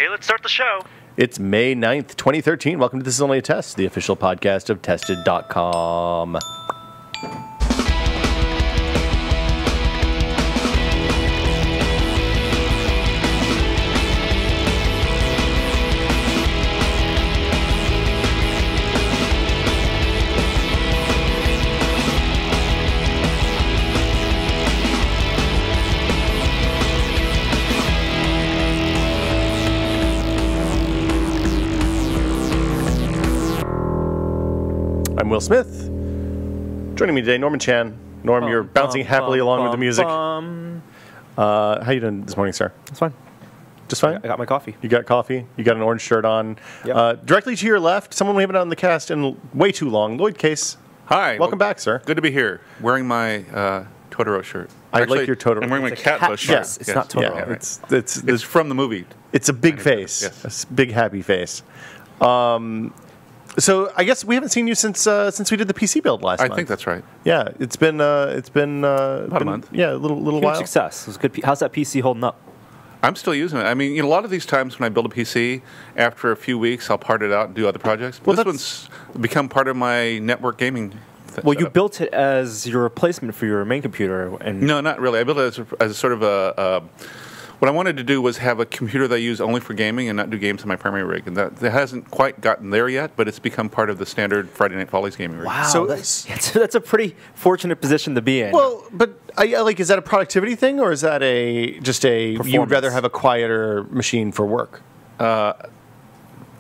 Okay, let's start the show. It's May 9th, 2013. Welcome to This Is Only a Test, the official podcast of Tested.com. I'm Will Smith. Joining me today, Norman Chan. Norm, you're bouncing happily along with the music. How you doing this morning, sir? It's fine. Just fine? I got my coffee. You got coffee? You got an orange shirt on. Yep. Directly to your left, someone we haven't had on the cast in way too long, Loyd Case. Hi. Welcome back, sir. Good to be here. Wearing my Totoro shirt. I like your Totoro. I'm wearing my cat shirt. Yes, it's not Totoro. Yeah, Right. it's from the movie. It's a big face. Yes. A big happy face. So I guess we haven't seen you since we did the PC build last month. I think that's right. Yeah, it's been about a month. Yeah, a little Huge while. success. It was good. How's that PC holding up? I'm still using it. I mean, a lot of these times when I build a PC, after a few weeks, I'll part it out and do other projects. But Well, this one's become part of my network gaming. Well, you built it as your replacement for your main computer, and No, not really. I built it as a sort of a. What I wanted to do was have a computer that I use only for gaming and not do games on my primary rig, and that hasn't quite gotten there yet. But it's become part of the standard Friday Night Follies gaming rig. wow, So- that's a pretty fortunate position to be in. Well, but is that a productivity thing, or is that just a you would Performance. rather have a quieter machine for work?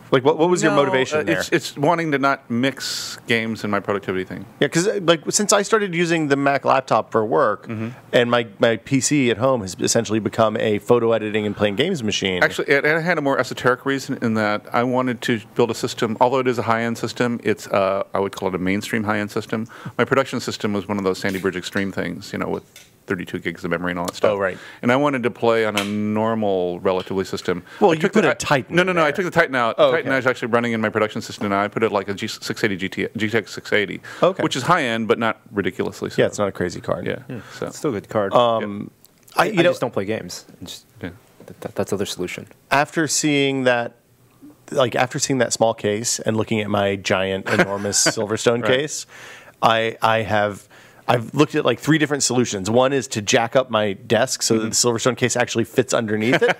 What was your No, motivation there? It's wanting to not mix games in my productivity thing. Yeah, because since I started using the Mac laptop for work, and my PC at home has essentially become a photo editing and playing games machine. Actually, it had a more esoteric reason in that I wanted to build a system. Although it is a high-end system, it's I would call it a mainstream high-end system. My production system was one of those Sandy Bridge Extreme things, with 32 gigs of memory and all that stuff. Oh, right. And I wanted to play on a normal, relatively system. Well, I you took put the- a Titan No, in I there. took the Titan out. Oh, The Titan okay. is actually running in my production system now. I put it like a G680 GTX 680, Okay. which is high-end, but not ridiculously so. Yeah, it's not a crazy card. Yeah. So. it's still a good card. I just don't play games. Yeah. That's other solution. after seeing that small case and looking at my giant, enormous Silverstone Right. case, I've looked at like three different solutions. One is to jack up my desk so that the Silverstone case actually fits underneath it.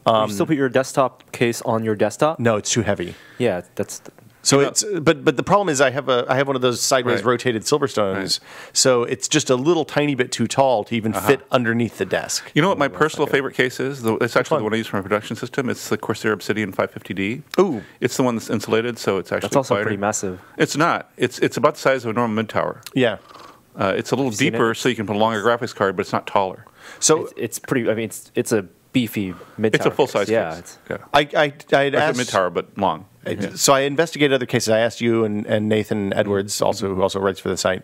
you still put your desktop case on your desktop? No, it's too heavy. Yeah, that's. So but the problem is I have one of those sideways Right. rotated Silverstones, so it's just a little tiny bit too tall to even fit underneath the desk. You know what my personal favorite case is? It's actually one? the one I use for my production system. It's the Corsair Obsidian 550D. Ooh. It's the one that's insulated, so it's actually That's also quieter. pretty massive. It's not. It's about the size of a normal mid-tower. Yeah. It's a little seen deeper, it? so you can put a longer graphics card, but it's not taller. So It's pretty. I mean, it's a beefy mid. It's a full-size Yeah, case. it's, Yeah. I had It's a asked mid-tower, but long. So I investigated other cases. I asked you and Nathan Edwards, who also writes for the site,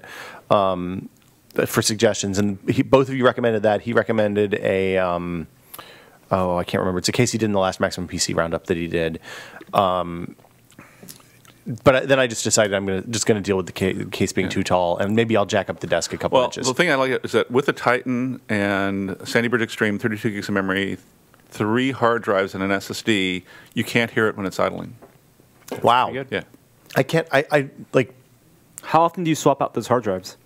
for suggestions, and both of you recommended that. He recommended a I can't remember. It's a case he did in the last Maximum PC roundup that he did. But then I just decided I'm going to deal with the case being too tall, and maybe I'll jack up the desk a couple Well, inches. the thing I like is that with the Titan and Sandy Bridge Extreme, 32 gigs of memory, 3 hard drives, and an SSD, you can't hear it when it's idling. Wow. good. Yeah. I can't. I like. How often do you swap out those hard drives?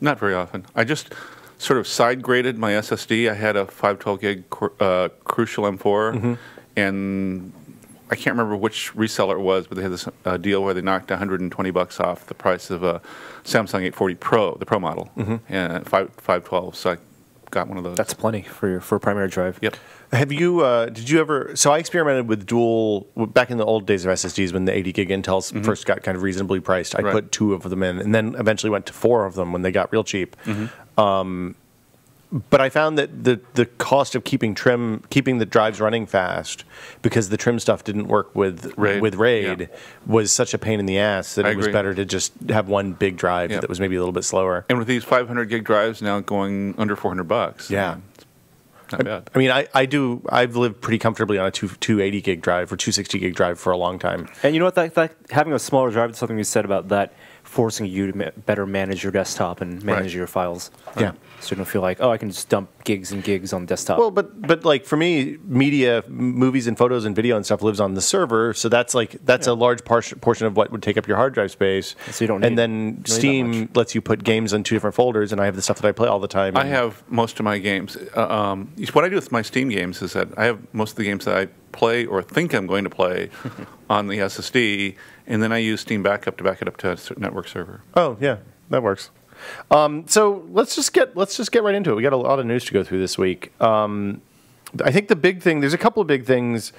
Not very often. I just sort of side graded my SSD. I had a 512 gig Crucial M4, and I can't remember which reseller it was, but they had this deal where they knocked $120 off the price of a Samsung 840 Pro, the Pro model, and 512. So I got one of those. That's plenty for a primary drive. Yep. Have you? Did you ever? So I experimented with dual back in the old days of SSDs when the 80 gig Intels first got kind of reasonably priced. I Right. put 2 of them in, and then eventually went to 4 of them when they got real cheap. But I found that the cost of keeping the drives running fast because the trim stuff didn't work with RAID Yeah. was such a pain in the ass that I it was agree. better to just have one big drive Yeah. that was maybe a little bit slower. And with these 500 gig drives now going under $400, Yeah. it's not bad. I mean, I've lived pretty comfortably on a 280 gig drive or 260 gig drive for a long time. And you know what? That having a smaller drive is something we said about that forcing you to better manage your desktop and manage your files. Yeah. So you don't feel like, oh, I can just dump gigs and gigs on desktop. Well, but like for me, media, movies and photos and video and stuff lives on the server, so that's a large portion of what would take up your hard drive space. So you don't and need- then Steam lets you put games on 2 different folders, and I have the stuff that I play all the time. I have most of my games. What I do with my Steam games is that I have most of the games that I play or think I'm going to play on the SSD, and then I use Steam Backup to back it up to a network server. Oh yeah, that works. So let's just get right into it. We got a lot of news to go through this week. I think the big thing. There's a couple of big things.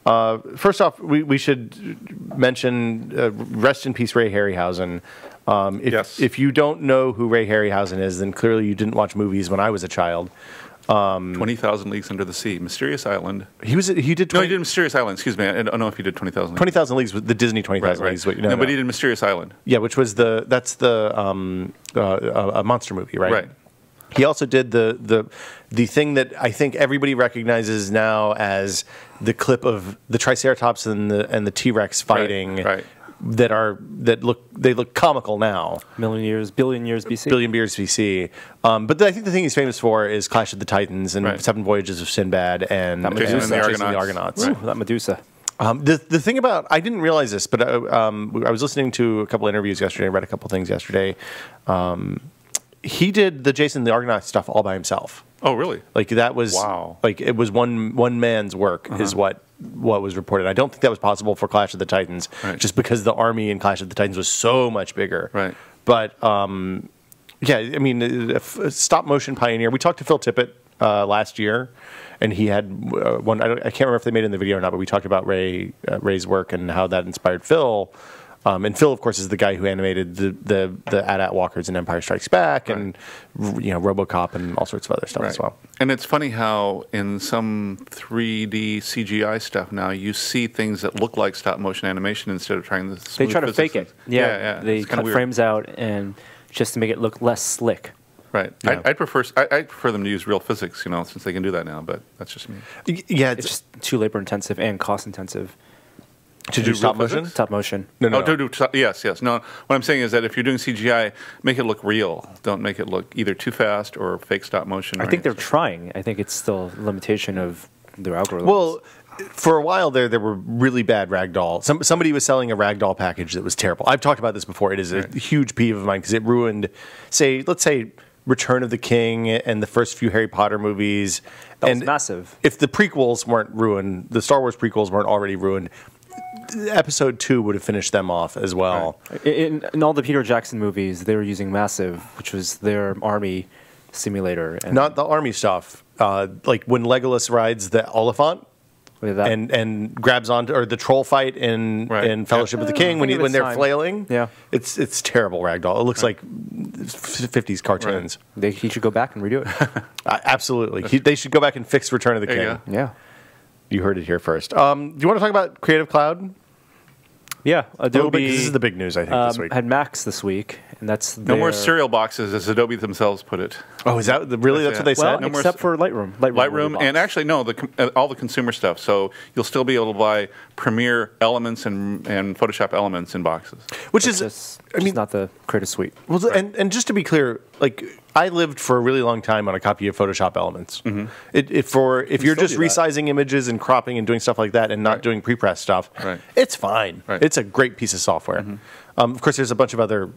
First off, we should mention rest in peace Ray Harryhausen. Yes. If you don't know who Ray Harryhausen is, then clearly you didn't watch movies when I was a child. 20,000 Leagues Under the Sea, Mysterious Island. He did No, he did Mysterious Island. Excuse me. I don't know if he did 20,000 Leagues. 20,000 Leagues with the Disney 20,000 Right. Leagues. But, No, but he did Mysterious Island. Yeah, which was a monster movie, right? Right. He also did the thing that I think everybody recognizes now as the clip of the Triceratops and the T-Rex fighting. Right. That look comical now. billion years BC. Billion years BC. But I think the thing he's famous for is Clash of the Titans and Right. 7 Voyages of Sinbad and Jason and the Chasing the Argonauts. Ooh, that Medusa. The thing about, I didn't realize this, but I was listening to a couple interviews yesterday, read a couple things yesterday. He did the Jason and the Argonauts stuff all by himself. Oh, really? Like that was Wow. Like it was one man's work is what was reported. I don't think that was possible for Clash of the Titans, Right. just because the army in Clash of the Titans was so much bigger. Right. But yeah, I mean, a stop motion pioneer. We talked to Phil Tippett last year, and he had one. I can't remember if they made it in the video or not, but we talked about Ray's work and how that inspired Phil. And Phil, of course, is the guy who animated the AT-AT walkers in Empire Strikes Back, and RoboCop and all sorts of other stuff as well. And it's funny how in some 3D CGI stuff now you see things that look like stop motion animation instead of trying to. They try to fake it. Yeah. They It's kinda cut weird. frames out and just to make it look less slick. Right. Yeah. I prefer them to use real physics, since they can do that now. But that's just me. Yeah, It's just too labor intensive and cost intensive. to do stop real motion. physics? Stop motion. No. Yes. No, what I'm saying is that if you're doing CGI, make it look real. Don't make it look either too fast or fake stop motion. I think they're trying. I think it's still a limitation of their algorithms. Well, for a while there were really bad ragdoll. Somebody was selling a ragdoll package that was terrible. I've talked about this before. It is a huge peeve of mine because it ruined, let's say, Return of the King and the first few Harry Potter movies. That was massive. If the prequels weren't ruined, the Star Wars prequels weren't already ruined, Episode 2 would have finished them off as well. In all the Peter Jackson movies, they were using Massive, which was their army simulator. And Not the army stuff. Like when Legolas rides the Oliphant. with that. And grabs onto, or the troll fight in Fellowship of the King think of when its they're time. flailing. Yeah. It's terrible ragdoll. It looks like 50s cartoons. He should go back and redo it. Absolutely, they should go back and fix Return of the There you King. go. Yeah. You heard it here first. Do you want to talk about Creative Cloud? Yeah. A little bit, Adobe 'cause this is the big news I think this week. had Max this week, and that's No more their- cereal boxes, as Adobe themselves put it. Oh, is that really that's what they Well, said? No more except for Lightroom. Lightroom, box. and actually, no, all the consumer stuff. So you'll still be able to buy Premiere Elements and Photoshop Elements in boxes. Which It's is, just, I mean, not the Creative Suite. well, and just to be clear, like I lived for a really long time on a copy of Photoshop Elements. Mm-hmm. If you're still just do that. resizing images and cropping and doing stuff like that, and not Right. doing pre-press stuff, Right. it's fine. Right. It's a great piece of software. Of course, there's a bunch of other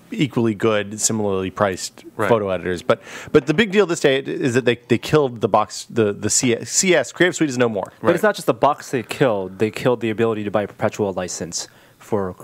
equally good, similarly priced Right. photo editors, but the big deal this day is that they killed the box, the CS Creative Suite is no more. But it's not just the box they killed. They killed the ability to buy a perpetual license for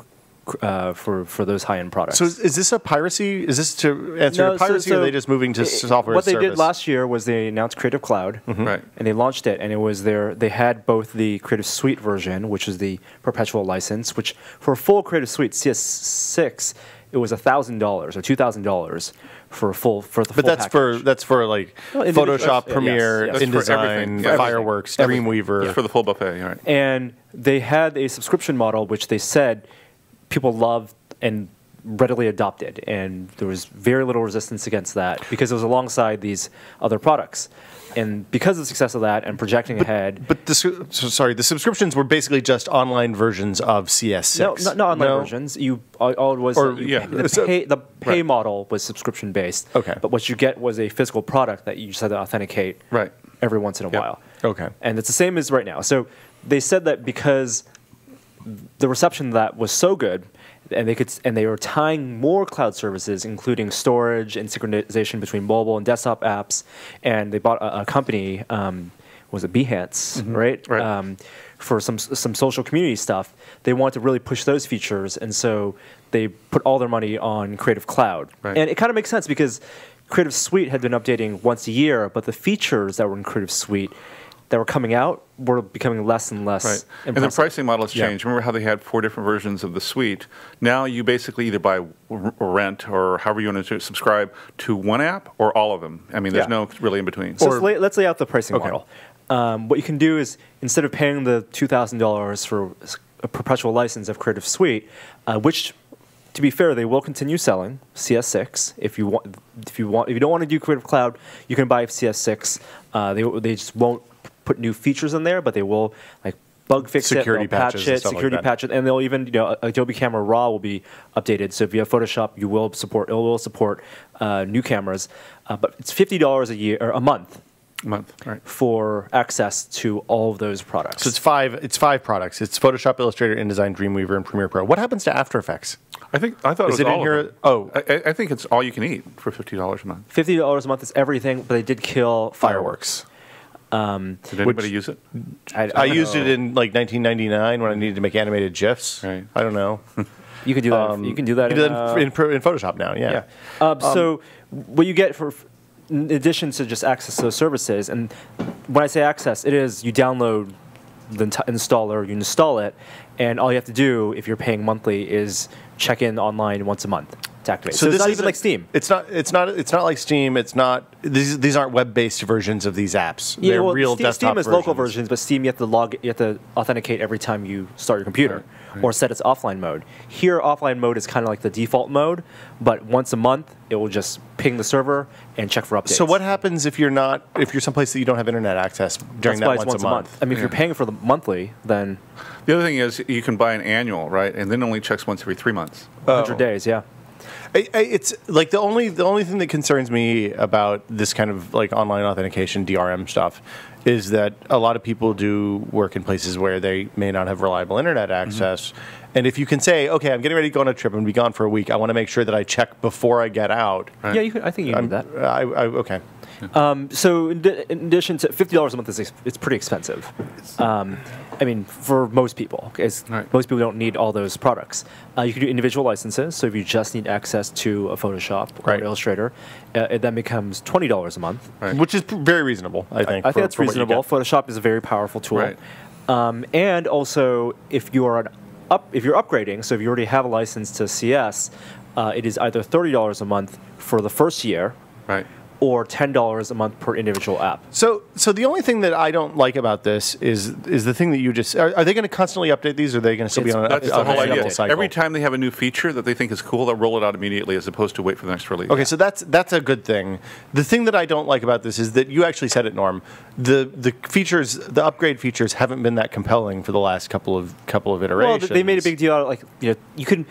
those high-end products. So is this a piracy? Is this to answer No, to piracy, or are they just moving to software What as a they did service? last year was they announced Creative Cloud, Right. and they launched it, and it was they had both the Creative Suite version, which is the perpetual license, which for a full Creative Suite CS6, it was $1,000 or $2,000 for the full But that's package. for like Well, individual- Photoshop, yes, Premiere, yes. That's for InDesign, everything. Yeah, Fireworks, everything. Dreamweaver. It's for the full buffet, all right. And they had a subscription model, which they said people loved, and readily adopted, and there was very little resistance against that because it was alongside these other products. And because of the success of that and projecting ahead... But the subscriptions were basically just online versions of CS6. No, not online versions. All it was the pay model was subscription-based. Okay. But what you get was a physical product that you just had to authenticate every once in a while. Okay. And it's the same as right now. So they said that because the reception of that was so good, and they were tying more cloud services, including storage and synchronization between mobile and desktop apps. And they bought a company, was it Behance, right? For some social community stuff. They wanted to really push those features, and so they put all their money on Creative Cloud. Right. And it kind of makes sense because Creative Suite had been updating once a year, but the features that were in Creative Suite that were coming out were becoming less and less impressive. And the pricing model has changed. Remember how they had 4 different versions of the suite? Now you basically either buy or rent or however you want to subscribe to one app or all of them. I mean, there's no really in between. So let's lay out the pricing model. What you can do is instead of paying the $2,000 for a perpetual license of Creative Suite, which, to be fair, they will continue selling CS6. If you don't want to do Creative Cloud, you can buy CS6. They just won't put new features in there, but they will bug fix security it, patch it, security patch it, and they'll even Adobe Camera Raw will be updated. So if you have Photoshop, it will support new cameras, but it's $50 a year or a month. For access to all of those products. So it's five products. It's Photoshop, Illustrator, InDesign, Dreamweaver, and Premiere Pro. What happens to After Effects? I thought it was all of them. Oh, I think it's all you can eat for $50 a month. $50 a month is everything, but they did kill Fireworks. Did anybody use it? I used it in 1999 when I needed to make animated GIFs. Right. I don't know. You can do that. You can do that in Photoshop now. Yeah. So what you get in addition to just access to those services, and when I say access, it is you download the installer, you install it, and all you have to do if you're paying monthly is check in online once a month to activate. So it's not even like Steam. It's not like Steam. It's not. These aren't web-based versions of these apps. Yeah, They're real desktop Steam is local versions, but Steam you have to authenticate every time you start your computer. Or set its offline mode. Here, offline mode is kind of like the default mode, but once a month, it will just ping the server and check for updates. So what happens if you're someplace that you don't have internet access during that once a month? I mean, if you're paying for the monthly, then... The other thing is you can buy an annual, right? And then only checks once every 3 months. 100 days, yeah. It's like the only thing that concerns me about this kind of online authentication DRM stuff is that a lot of people do work in places where they may not have reliable internet access. And if you can say, okay, I'm getting ready to go on a trip and be gone for a week, I want to make sure that I check before I get out. Right. Yeah, I think you can do that. Okay. So in addition to $50 a month, it's pretty expensive. I mean, for most people, most people don't need all those products. You can do individual licenses. So if you just need access to a Photoshop or Illustrator, it then becomes $20 a month, which is very reasonable. I think. I think that's reasonable. Photoshop is a very powerful tool, and also if you're upgrading, so if you already have a license to CS, it is either $30 a month for the first year, or $10 a month per individual app. So the only thing that I don't like about this is the thing that you just... Are they going to constantly update these, or are they going to still be on that's the whole idea. cycle? Every time they have a new feature that they think is cool, they'll roll it out immediately as opposed to wait for the next release. Okay, so that's a good thing. The thing that I don't like about this is that you actually said it, Norm. The features, the upgrade features, haven't been that compelling for the last couple of iterations. Well, they made a big deal out of you can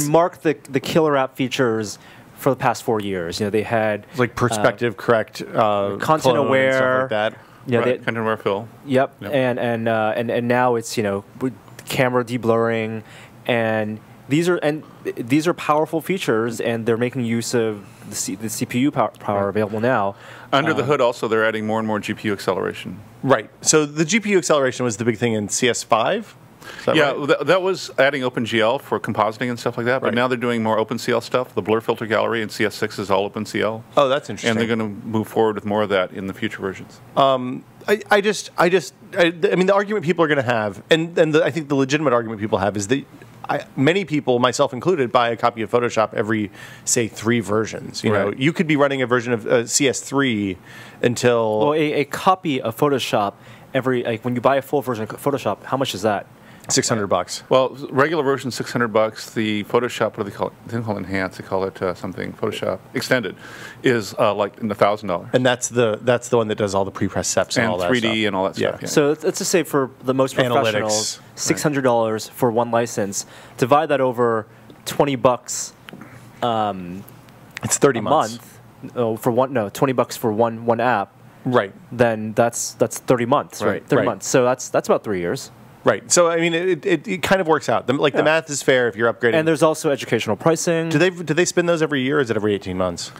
mark the killer app features for the past 4 years. They had perspective correct, content aware, and stuff like that. Content aware fill. Yep. And now it's with camera deblurring, and these are powerful features, and they're making use of the CPU power available now. Under the hood, also they're adding more and more GPU acceleration. Right. So the GPU acceleration was the big thing in CS5. That was adding OpenGL for compositing and stuff like that, but now they're doing more OpenCL stuff. The blur filter gallery in CS6 is all OpenCL. Oh, that's interesting. And they're going to move forward with more of that in the future versions. I mean, the argument people are going to have, and I think the legitimate argument people have is that many people, myself included, buy a copy of Photoshop every, say, 3 versions. You could be running a version of CS3 until... Well, a copy of Photoshop when you buy a full version of Photoshop, how much is that? $600. Well, regular version $600. The Photoshop, what do they call it? They don't call it enhanced. They call it something. Photoshop Extended is like in $1,000. And that's the one that does all the pre-press steps and all that 3D stuff. and all that stuff. Yeah. So let's just say for the most professionals, $600 for one license. Divide that over $20. It's 30 a months. month. Oh, for $20 for one app. Right. Then that's 30 months, right? 30 months. So that's about 3 years. Right. So I mean, it kind of works out. The math is fair if you're upgrading. And there's also educational pricing. Do they spin those every year, or is it every 18 months?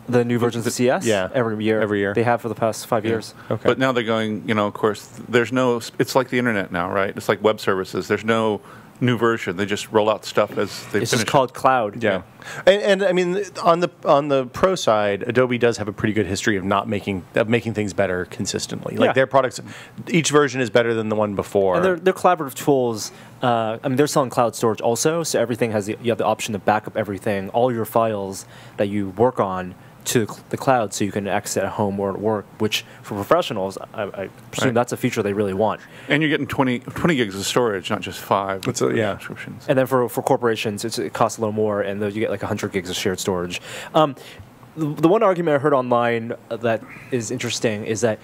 The new versions of CS? Yeah. Every year. Every year. They have for the past 5 years. Okay. But now they're going, of course, there's no, it's like the internet now, right? It's like web services. There's no new version. They just roll out stuff as they finish. It's just called cloud. Yeah. And I mean, on the pro side, Adobe does have a pretty good history of making things better consistently. Like their products, each version is better than the one before. And they're collaborative tools. I mean, they're selling cloud storage also, so everything you have the option to back up everything, all your files that you work on to the cloud, so you can access it at home or at work, which for professionals, I presume that's a feature they really want. And you're getting 20 gigs of storage, not just 5. It's subscriptions. And then for corporations, it costs a little more, and you get like 100 gigs of shared storage. The one argument I heard online that is interesting is that,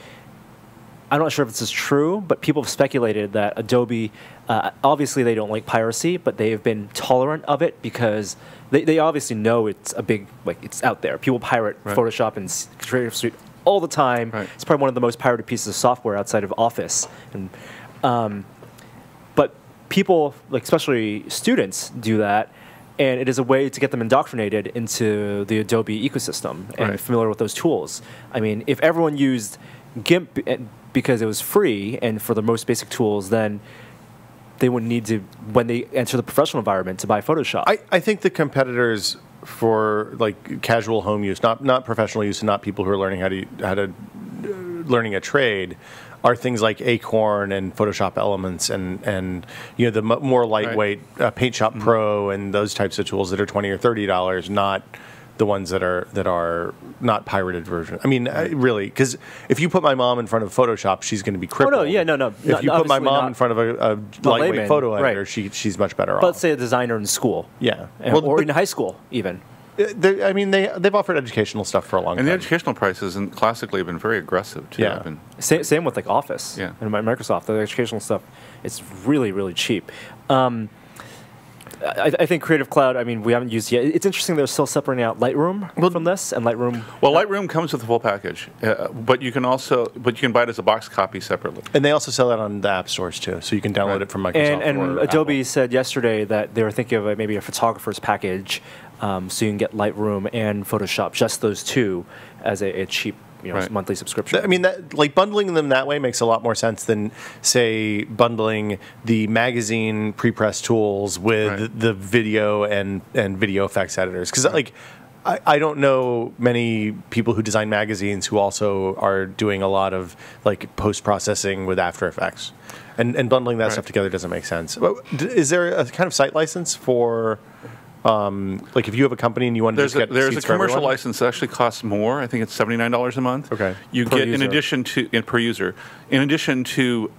I'm not sure if this is true, but people have speculated that Adobe, obviously they don't like piracy, but they have been tolerant of it because they obviously know it's a big, it's out there. People pirate Photoshop and Creative Suite all the time. Right. It's probably one of the most pirated pieces of software outside of Office. And, but people, especially students, do that, and it is a way to get them indoctrinated into the Adobe ecosystem and familiar with those tools. I mean, if everyone used GIMP because it was free and for the most basic tools, then they wouldn't need to, when they enter the professional environment, to buy Photoshop. I think the competitors for casual home use, not professional use, and not people who are learning how to learning a trade, are things like Acorn and Photoshop Elements and the more lightweight Paint Shop Pro and those types of tools that are $20 or $30, not the ones that are not pirated version. I mean, really, because if you put my mom in front of Photoshop, she's going to be crippled. Oh, no, no. If you put my mom in front of a lightweight layman, photo editor, she's much better off. But let's say a designer in school. Yeah. Or in high school, even. I mean, they've offered educational stuff for a long time. And the educational prices classically have been very aggressive, too. Yeah. Same with Office and Microsoft. The educational stuff, it's really, really cheap. I think Creative Cloud, I mean, we haven't used it yet. It's interesting they're still separating out Lightroom from this, and Lightroom... Well, Lightroom comes with the full package, but you can buy it as a box copy separately. And they also sell that on the app stores, too, so you can download it from Microsoft and or Adobe Apple. said yesterday that they were thinking of maybe a photographer's package, so you can get Lightroom and Photoshop, just those two, as a cheap monthly subscription. I mean, bundling them that way makes a lot more sense than, say, bundling the magazine pre-press tools with the video and video effects editors. Because, I don't know many people who design magazines who also are doing a lot of post-processing with After Effects. And bundling that stuff together doesn't make sense. Is there a kind of site license for... if you have a company and you want to just get there's seats a commercial for everyone? license that actually costs more. I think it's $79 a month. Okay. You Per get user. per user. In addition to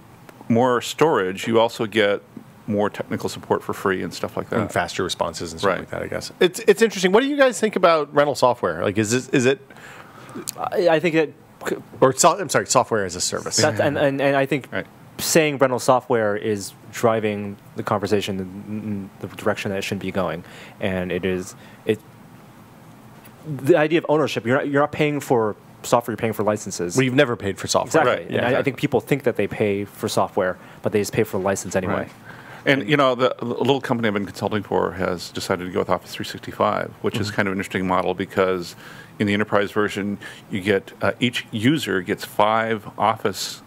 more storage, you also get more technical support for free and stuff like that. And faster responses and stuff like that, I guess. It's interesting. What do you guys think about rental software? Is it? I think it... I'm sorry, software as a service. and I think saying rental software is driving the conversation in the direction that it shouldn't be going, and the idea of ownership. You're not paying for software; you're paying for licenses. We've never paid for software. Exactly. And I think people think that they pay for software, but they just pay for the license anyway. Right. And the little company I've been consulting for has decided to go with Office 365, which is kind of an interesting model because in the enterprise version, you get each user gets 5 Office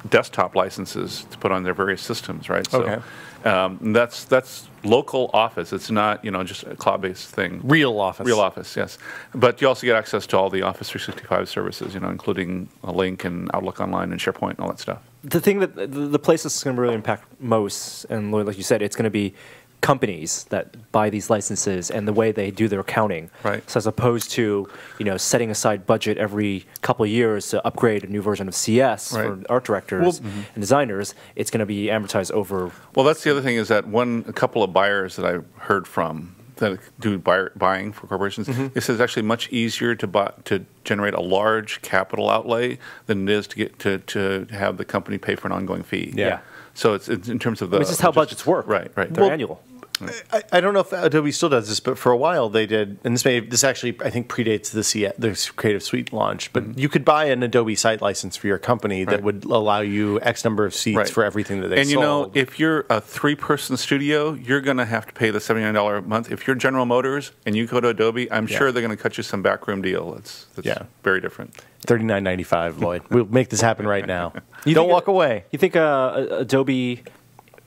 desktop licenses to put on their various systems, right? So, that's local Office. It's not just a cloud-based thing. Real Office. Real Office, yes. But you also get access to all the Office 365 services, including a Link and Outlook Online and SharePoint and all that stuff. The thing that the place that's going to really impact most, and like you said, it's going to be companies that buy these licenses and the way they do their accounting. Right. So as opposed to setting aside budget every couple of years to upgrade a new version of CS Right. for art directors and designers, it's going to be amortized over. Well, that's the other thing is that a couple of buyers that I've heard from that do buying for corporations, it says it's actually much easier to generate a large capital outlay than it is to have the company pay for an ongoing fee. Yeah. So it's in terms of the. It's just how budgets work. Right. They're annual. I don't know if Adobe still does this, but for a while they did, and this actually I think predates the Creative Suite launch. But you could buy an Adobe site license for your company that would allow you X number of seats for everything that they sold. And if you're a 3-person studio, you're going to have to pay the $79 a month. If you're General Motors and you go to Adobe, I'm sure they're going to cut you some backroom deal. That's very different. $39.95, Loyd. We'll make this happen right now. Don't walk away. You think Adobe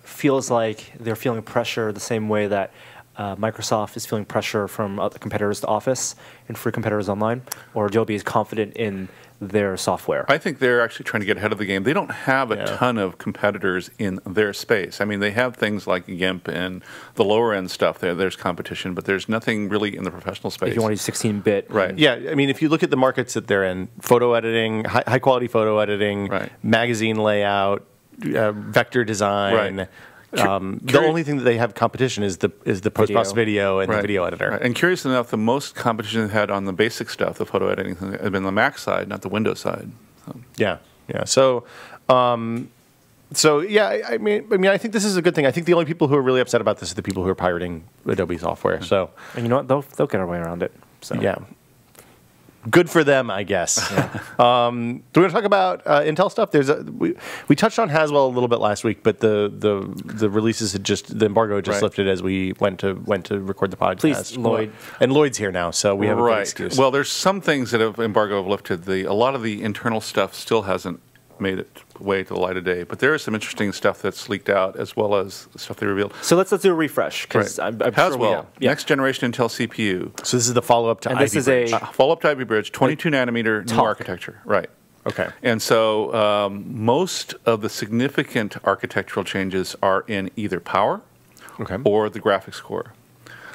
feels like they're feeling pressure the same way that Microsoft is feeling pressure from other competitors to Office and free competitors online, or Adobe is confident in their software? I think they're actually trying to get ahead of the game. They don't have a ton of competitors in their space. I mean, they have things like GIMP and the lower end stuff. There's competition, but there's nothing really in the professional space. If you want to use 16-bit. Right. Yeah, I mean, if you look at the markets that they're in, photo editing, high quality photo editing, magazine layout, vector design. Right. The only thing that they have competition is the post-process video and the video editor. Right. And curious enough, the most competition they've had on the basic stuff, the photo editing, has been the Mac side, not the Windows side. Yeah. So, I mean, I think this is a good thing. I think the only people who are really upset about this are the people who are pirating Adobe software. So, and you know what? They'll get their way around it. So yeah. Good for them, I guess. Do we want to talk about Intel stuff? We touched on Haswell a little bit last week, but the releases the embargo had just lifted as we went to record the podcast. Please, Loyd. And Loyd's here now, so we have a good excuse. Well, there's some things that embargo have lifted. A lot of the internal stuff still hasn't made its way to the light of day, but there is some interesting stuff that's leaked out as well as stuff they revealed. So let's do a refresh because I'm Haswell, sure next generation Intel CPU. So this is the follow-up to Ivy Bridge. Follow-up to Ivy Bridge, 22 nanometer new architecture. Right. Okay. And so most of the significant architectural changes are in either power or the graphics core.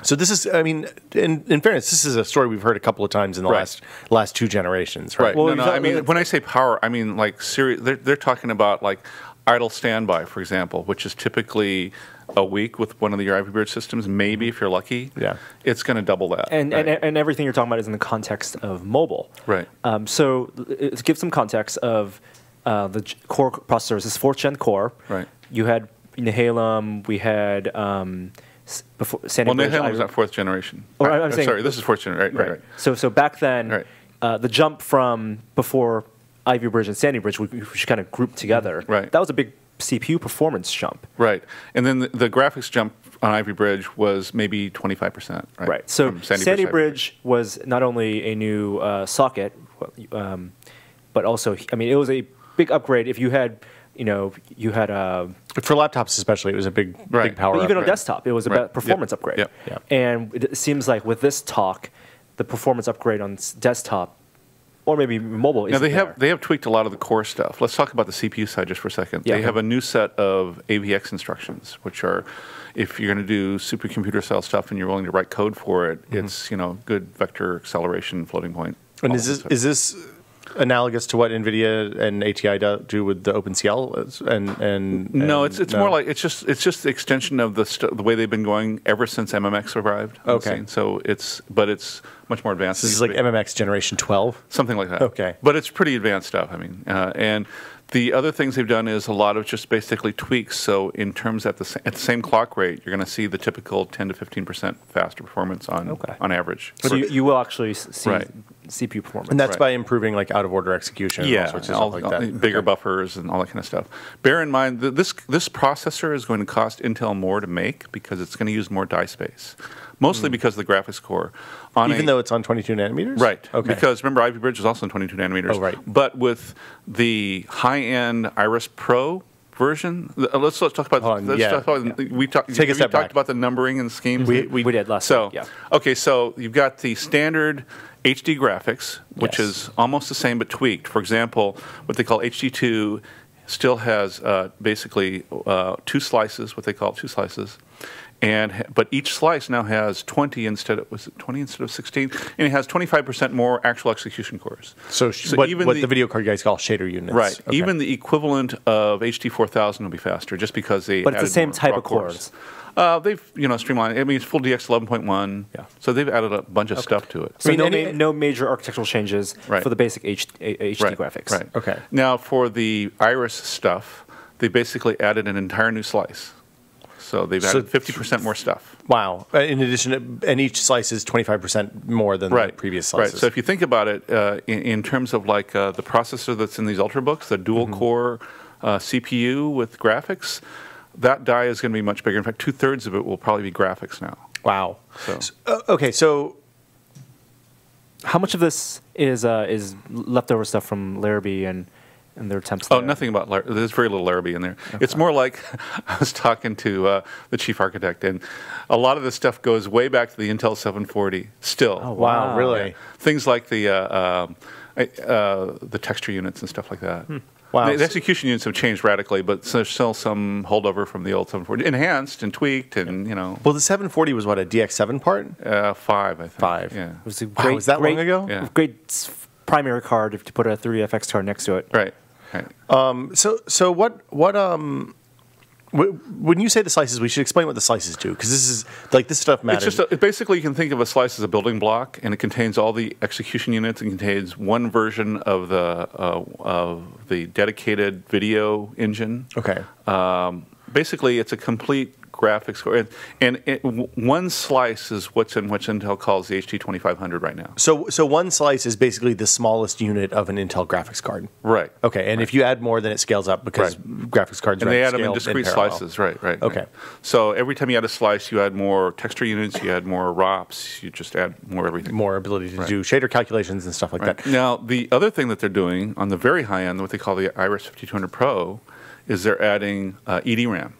So this is, I mean, in fairness, this is a story we've heard a couple of times in the last 2 generations, right? Well, I mean, when I say power, I mean like they're talking about like idle standby, for example, which is typically a week with one of your Ivy Bridge systems. Maybe if you're lucky, it's going to double that. And everything you're talking about is in the context of mobile, right? So to give some context of the core processors, this 4th gen core, right? You had Nehalem, we had. Before Sandy Bridge, Nehalem was not 4th generation. I'm saying, sorry, this is 4th generation. Right. So back then, the jump from before Ivy Bridge and Sandy Bridge, which kind of grouped together, that was a big CPU performance jump. Right. And then the graphics jump on Ivy Bridge was maybe 25%. Right. So Sandy Bridge was not only a new socket, but also, I mean, it was a big upgrade. If you had you had for laptops especially, it was a big power. But even upgrade. on desktop, it was a performance upgrade. Yep. And it seems like with this talk, the performance upgrade on desktop or maybe mobile is they have tweaked a lot of the core stuff. Let's talk about the CPU side just for a second. They have a new set of AVX instructions, which are, if you're going to do supercomputer style stuff and you're willing to write code for it, it's good vector acceleration, floating point. And is this analogous to what NVIDIA and ATI do with the OpenCL? And no, it's more like it's just the extension of the way they've been going ever since MMX arrived. Okay, so it's much more advanced. This is like MMX generation 12, something like that. Okay, but it's pretty advanced stuff. I mean, and the other things they've done is a lot of just basically tweaks. So in terms at the same clock rate, you're going to see the typical 10 to 15% faster performance on average. So you will actually see CPU performance, and that's by improving like out of order execution. And all sorts of stuff like that. Bigger buffers and all that kind of stuff. Bear in mind that this processor is going to cost Intel more to make because it's going to use more die space. Mostly because of the graphics core. Even though it's on 22 nanometers? Right. Okay. Because remember, Ivy Bridge is also on 22 nanometers. Oh, right. But with the high-end Iris Pro version, let's talk about. We talked about the numbering and schemes. We did last week. Yeah. Okay, so you've got the standard HD graphics, which is almost the same but tweaked. For example, what they call HD2 still has basically 2 slices, what they call 2 slices. But each slice now has 20 instead of 16, and it has 25% more actual execution cores. So what the video card guys call shader units. Right. Okay. Even the equivalent of HD 4000 will be faster, just because they. But it's the added same more type raw of cores. They've streamlined. I mean, it's full DX 11.1. Yeah. So they've added a bunch of stuff to it. So I mean, no major architectural changes Right. for the basic HD graphics. Right. Okay. Now for the Iris stuff, they basically added an entire new slice. So they've added 50% more stuff. Wow. In addition, and each slice is 25% more than the previous slices. Right. So if you think about it, in terms of like the processor that's in these Ultrabooks, the dual-core CPU with graphics, that die is going to be much bigger. In fact, 2/3 of it will probably be graphics now. Wow. So. Okay, so How much of this is leftover stuff from Larrabee and their attempts? Oh, there? nothing about Larrabee. There's very little Larrabee in there. Okay. It's more like I was talking to the chief architect, and a lot of this stuff goes way back to the Intel 740 still. Oh, wow, really? Yeah. Things like the texture units and stuff like that. Wow. The execution units have changed radically, but there's still some holdover from the old 740. Enhanced and tweaked and, Well, the 740 was what, a DX7 part? 5, I think. 5. Yeah. It was a Wow, great, was that great, long ago? Yeah. Great primary card if you put a 3FX card next to it. Right. So when you say the slices, we should explain what the slices do, because this stuff matters. It's just basically you can think of a slice as a building block, and it contains all the execution units. It contains one version of the dedicated video engine. Okay. Basically, it's a complete graphics core, and one slice is what's in what Intel calls the HD 2500 right now. So one slice is basically the smallest unit of an Intel graphics card. Right. Okay, and if you add more, then it scales up because graphics cards and are they add them in scaled discrete parallel. slices. Right. Okay. So every time you add a slice, you add more texture units, you add more ROPs, you just add more everything. More ability to do shader calculations and stuff like that. Now, the other thing that they're doing on the very high end, what they call the Iris 5200 Pro, is they're adding EDRAM.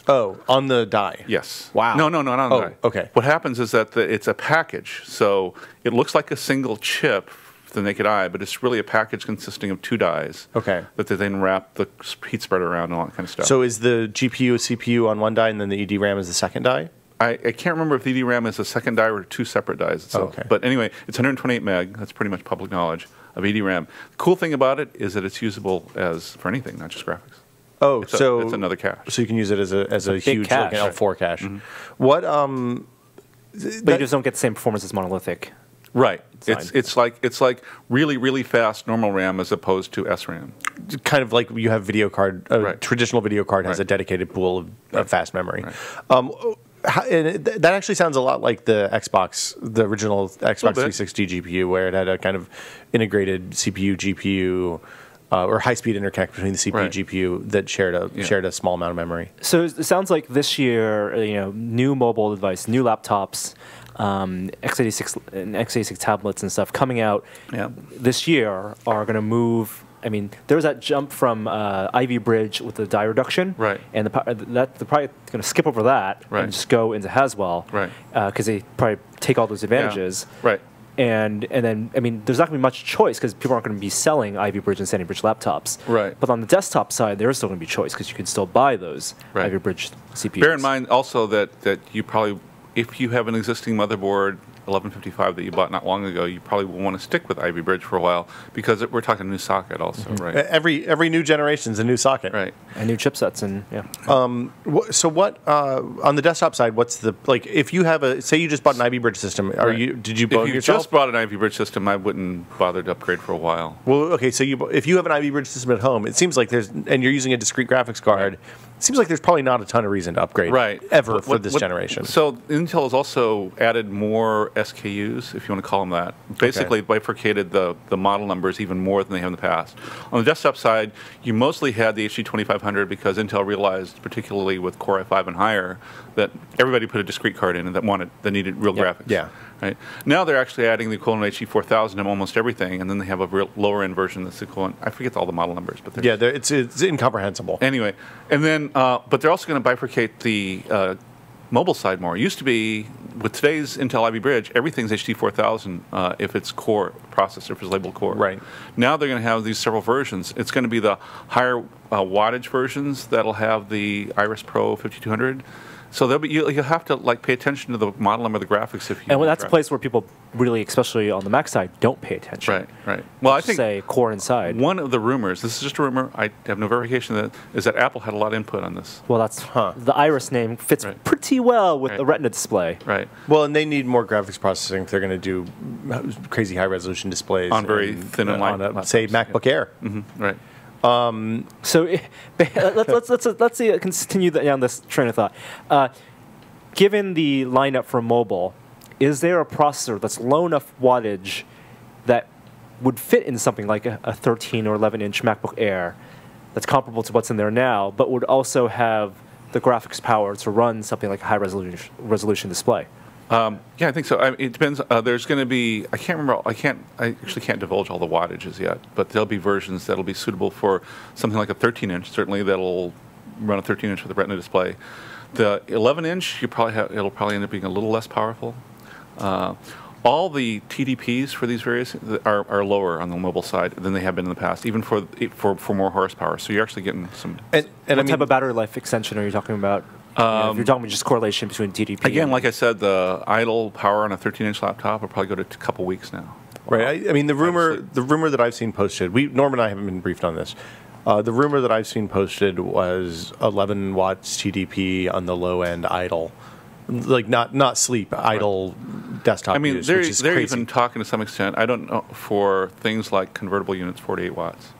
Oh, on the die. Yes. Wow. No, not on the die. Okay. What happens is that it's a package. So it looks like a single chip to the naked eye, but it's really a package consisting of 2 dies. Okay. That they then wrap the heat spreader around and all that kind of stuff. So is the GPU, CPU on one die, and then the EDRAM is the second die? I can't remember if the EDRAM is a second die or 2 separate dies itself. Okay. But anyway, it's 128 meg. That's pretty much public knowledge of EDRAM. The cool thing about it is that it's usable for anything, not just graphics. Oh, It's another cache. So you can use it as a huge cache. like an L4 cache. Mm-hmm. What But you just don't get the same performance as monolithic. Right. Design. It's like really fast normal RAM as opposed to SRAM. kind of like you have video card, Right. traditional video card has Right. a dedicated pool of fast memory. Right. That actually sounds a lot like the Xbox, the original Xbox 360 GPU, where it had a kind of integrated CPU, GPU, or high-speed interconnect between the CPU Right. and GPU that shared a small amount of memory. So it sounds like this year, new mobile device, new laptops, x86 and x86 tablets and stuff coming out this year are going to move. I mean, there was that jump from Ivy Bridge with the die reduction, Right. And they're probably going to skip over that Right. and just go into Haswell, Right. Because they probably take all those advantages, Right. And then, I mean, there's not going to be much choice because people aren't going to be selling Ivy Bridge and Sandy Bridge laptops. Right. But on the desktop side, there is still going to be choice because you can still buy those Right. Ivy Bridge CPUs. Bear in mind also that you probably, if you have an existing motherboard 1155 that you bought not long ago, you probably will want to stick with Ivy Bridge for a while because we're talking new socket also, right? Every new generation is a new socket. Right. And new chipsets and So what on the desktop side? What's the if you have say you just bought an Ivy Bridge system? Did you buy it If you yourself? just bought an Ivy Bridge system, I wouldn't bother to upgrade for a while. Well, okay. So if you have an Ivy Bridge system at home, it seems like and you're using a discrete graphics card. It seems like there's probably not a ton of reason to upgrade, ever for this generation. So Intel has also added more SKUs, if you want to call them that. Basically, bifurcated the model numbers even more than they have in the past. On the desktop side, you mostly had the HD 2500 because Intel realized, particularly with Core i5 and higher, that everybody put a discrete card in and that needed real graphics. Yeah. Right. Now they're actually adding the equivalent HD 4000 in almost everything, and then they have a real lower end version that's equivalent. I forget all the model numbers, but it's incomprehensible. Anyway, and then but they're also going to bifurcate the mobile side more. It used to be with today's Intel Ivy Bridge, everything's HD 4000 if it's core processor, if it's labeled core. Right. Now they're going to have these several versions. It's going to be the higher wattage versions that'll have the Iris Pro 5200. So you'll have to like pay attention to the model number of the graphics if you. And that's a place where people really, especially on the Mac side, don't pay attention. Right, right. Well, I think say Core Inside. one of the rumors, this is just a rumor, I have no verification of that, is that Apple had a lot of input on this. Well, that's the Iris name fits pretty well with the Retina display. Right. Well, and they need more graphics processing if they're going to do crazy high resolution displays On very thin and light on say MacBook Air. Right. So let's see, continue down this train of thought. Given the lineup for mobile, is there a processor that's low enough wattage that would fit in something like a 13 or 11-inch MacBook Air that's comparable to what's in there now, but would also have the graphics power to run something like a high-resolution display? Yeah, I think so. It depends. There's going to be. I can't remember. I actually can't divulge all the wattages yet. But there'll be versions that'll be suitable for something like a 13-inch. Certainly, that'll run a 13-inch with a Retina display. The 11-inch, it'll probably end up being a little less powerful. All the TDPs for these various are lower on the mobile side than they have been in the past, even for more horsepower. So you're actually getting some. And what type of battery life extension are you talking about? If you're talking about just correlation between TDP. Again, like I said, the idle power on a 13-inch laptop will probably go to a couple weeks now. Right. I mean, the rumor that I've seen posted. Norm and I haven't been briefed on this. The rumor that I've seen posted was 11 watts TDP on the low end idle, like not sleep idle desktop. I mean, use, they're which is crazy. even talking to some extent. I don't know for things like convertible units, 48 watts.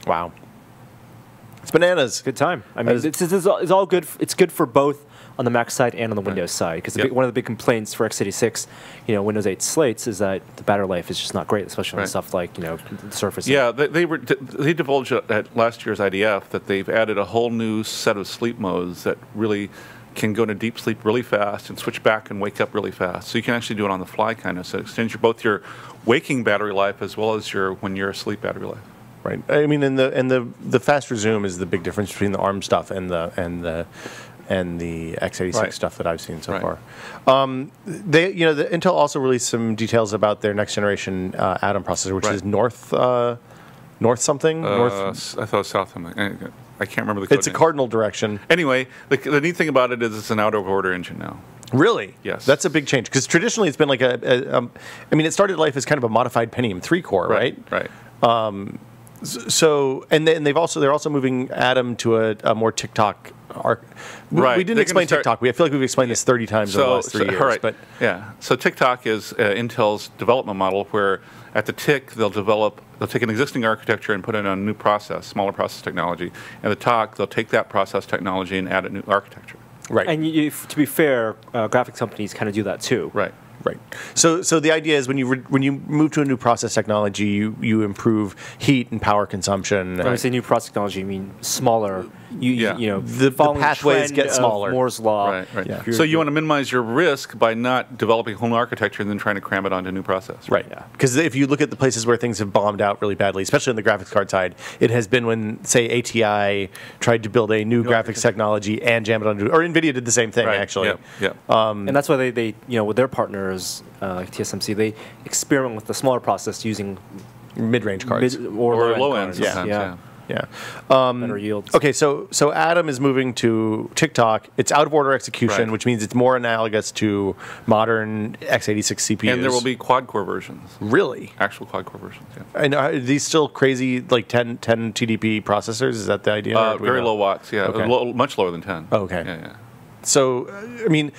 Wow. It's bananas. Good time. I mean, it's all good. It's good for both on the Mac side and on the Windows side. Because one of the big complaints for x86, Windows 8 slates, is that the battery life is just not great, especially on stuff like the Surface. Yeah, they divulged at last year's IDF that they've added a whole new set of sleep modes that really can go into deep sleep really fast and switch back and wake up really fast. So you can actually do it on the fly kind of. So it extends both your waking battery life as well as when you're asleep battery life. Right. I mean, and the fast resume is the big difference between the ARM stuff and the x86 stuff that I've seen so far. The Intel also released some details about their next generation Atom processor, which is North something. I thought it was South something. I can't remember the code It's a name. cardinal direction. Anyway, the neat thing about it is it's an out of order engine now. Really? Yes. That's a big change because traditionally it's been like it started life as kind of a modified Pentium 3 core, right? Right. So they're also moving Atom to a more TikTok arc. Right. We didn't explain TikTok. I feel like we've explained this 30 times over the last 3 years. Right. But yeah. So TikTok is Intel's development model where at the TIC they'll take an existing architecture and put in a new process, smaller process technology. And the TOC, they'll take that process technology and add a new architecture. Right. And to be fair, graphics companies kind of do that too. Right. Right. So the idea is when you move to a new process technology, you improve heat and power consumption. When I say new process technology, I mean smaller. The pathways get smaller. Moore's law. Right. Yeah. So you want to minimize your risk by not developing a whole new architecture and then trying to cram it onto a new process. Right. Because if you look at the places where things have bombed out really badly, especially on the graphics card side, it has been when, say, ATI tried to build a new graphics technology and jam it onto, or NVIDIA did the same thing, actually. Yeah. And that's why they with their partners, like TSMC, they experiment with the smaller process using mid-range cards. or low end cards. sometimes. Yeah. Better yields. Okay, so Atom is moving to TikTok. It's out of order execution, which means it's more analogous to modern x86 CPUs. And there will be quad-core versions. Really? Actual quad-core versions, yeah. And are these still crazy, like 10 TDP processors? Is that the idea? Very low watts, yeah. Okay. Much lower than 10. Oh, okay. Yeah. So, I mean,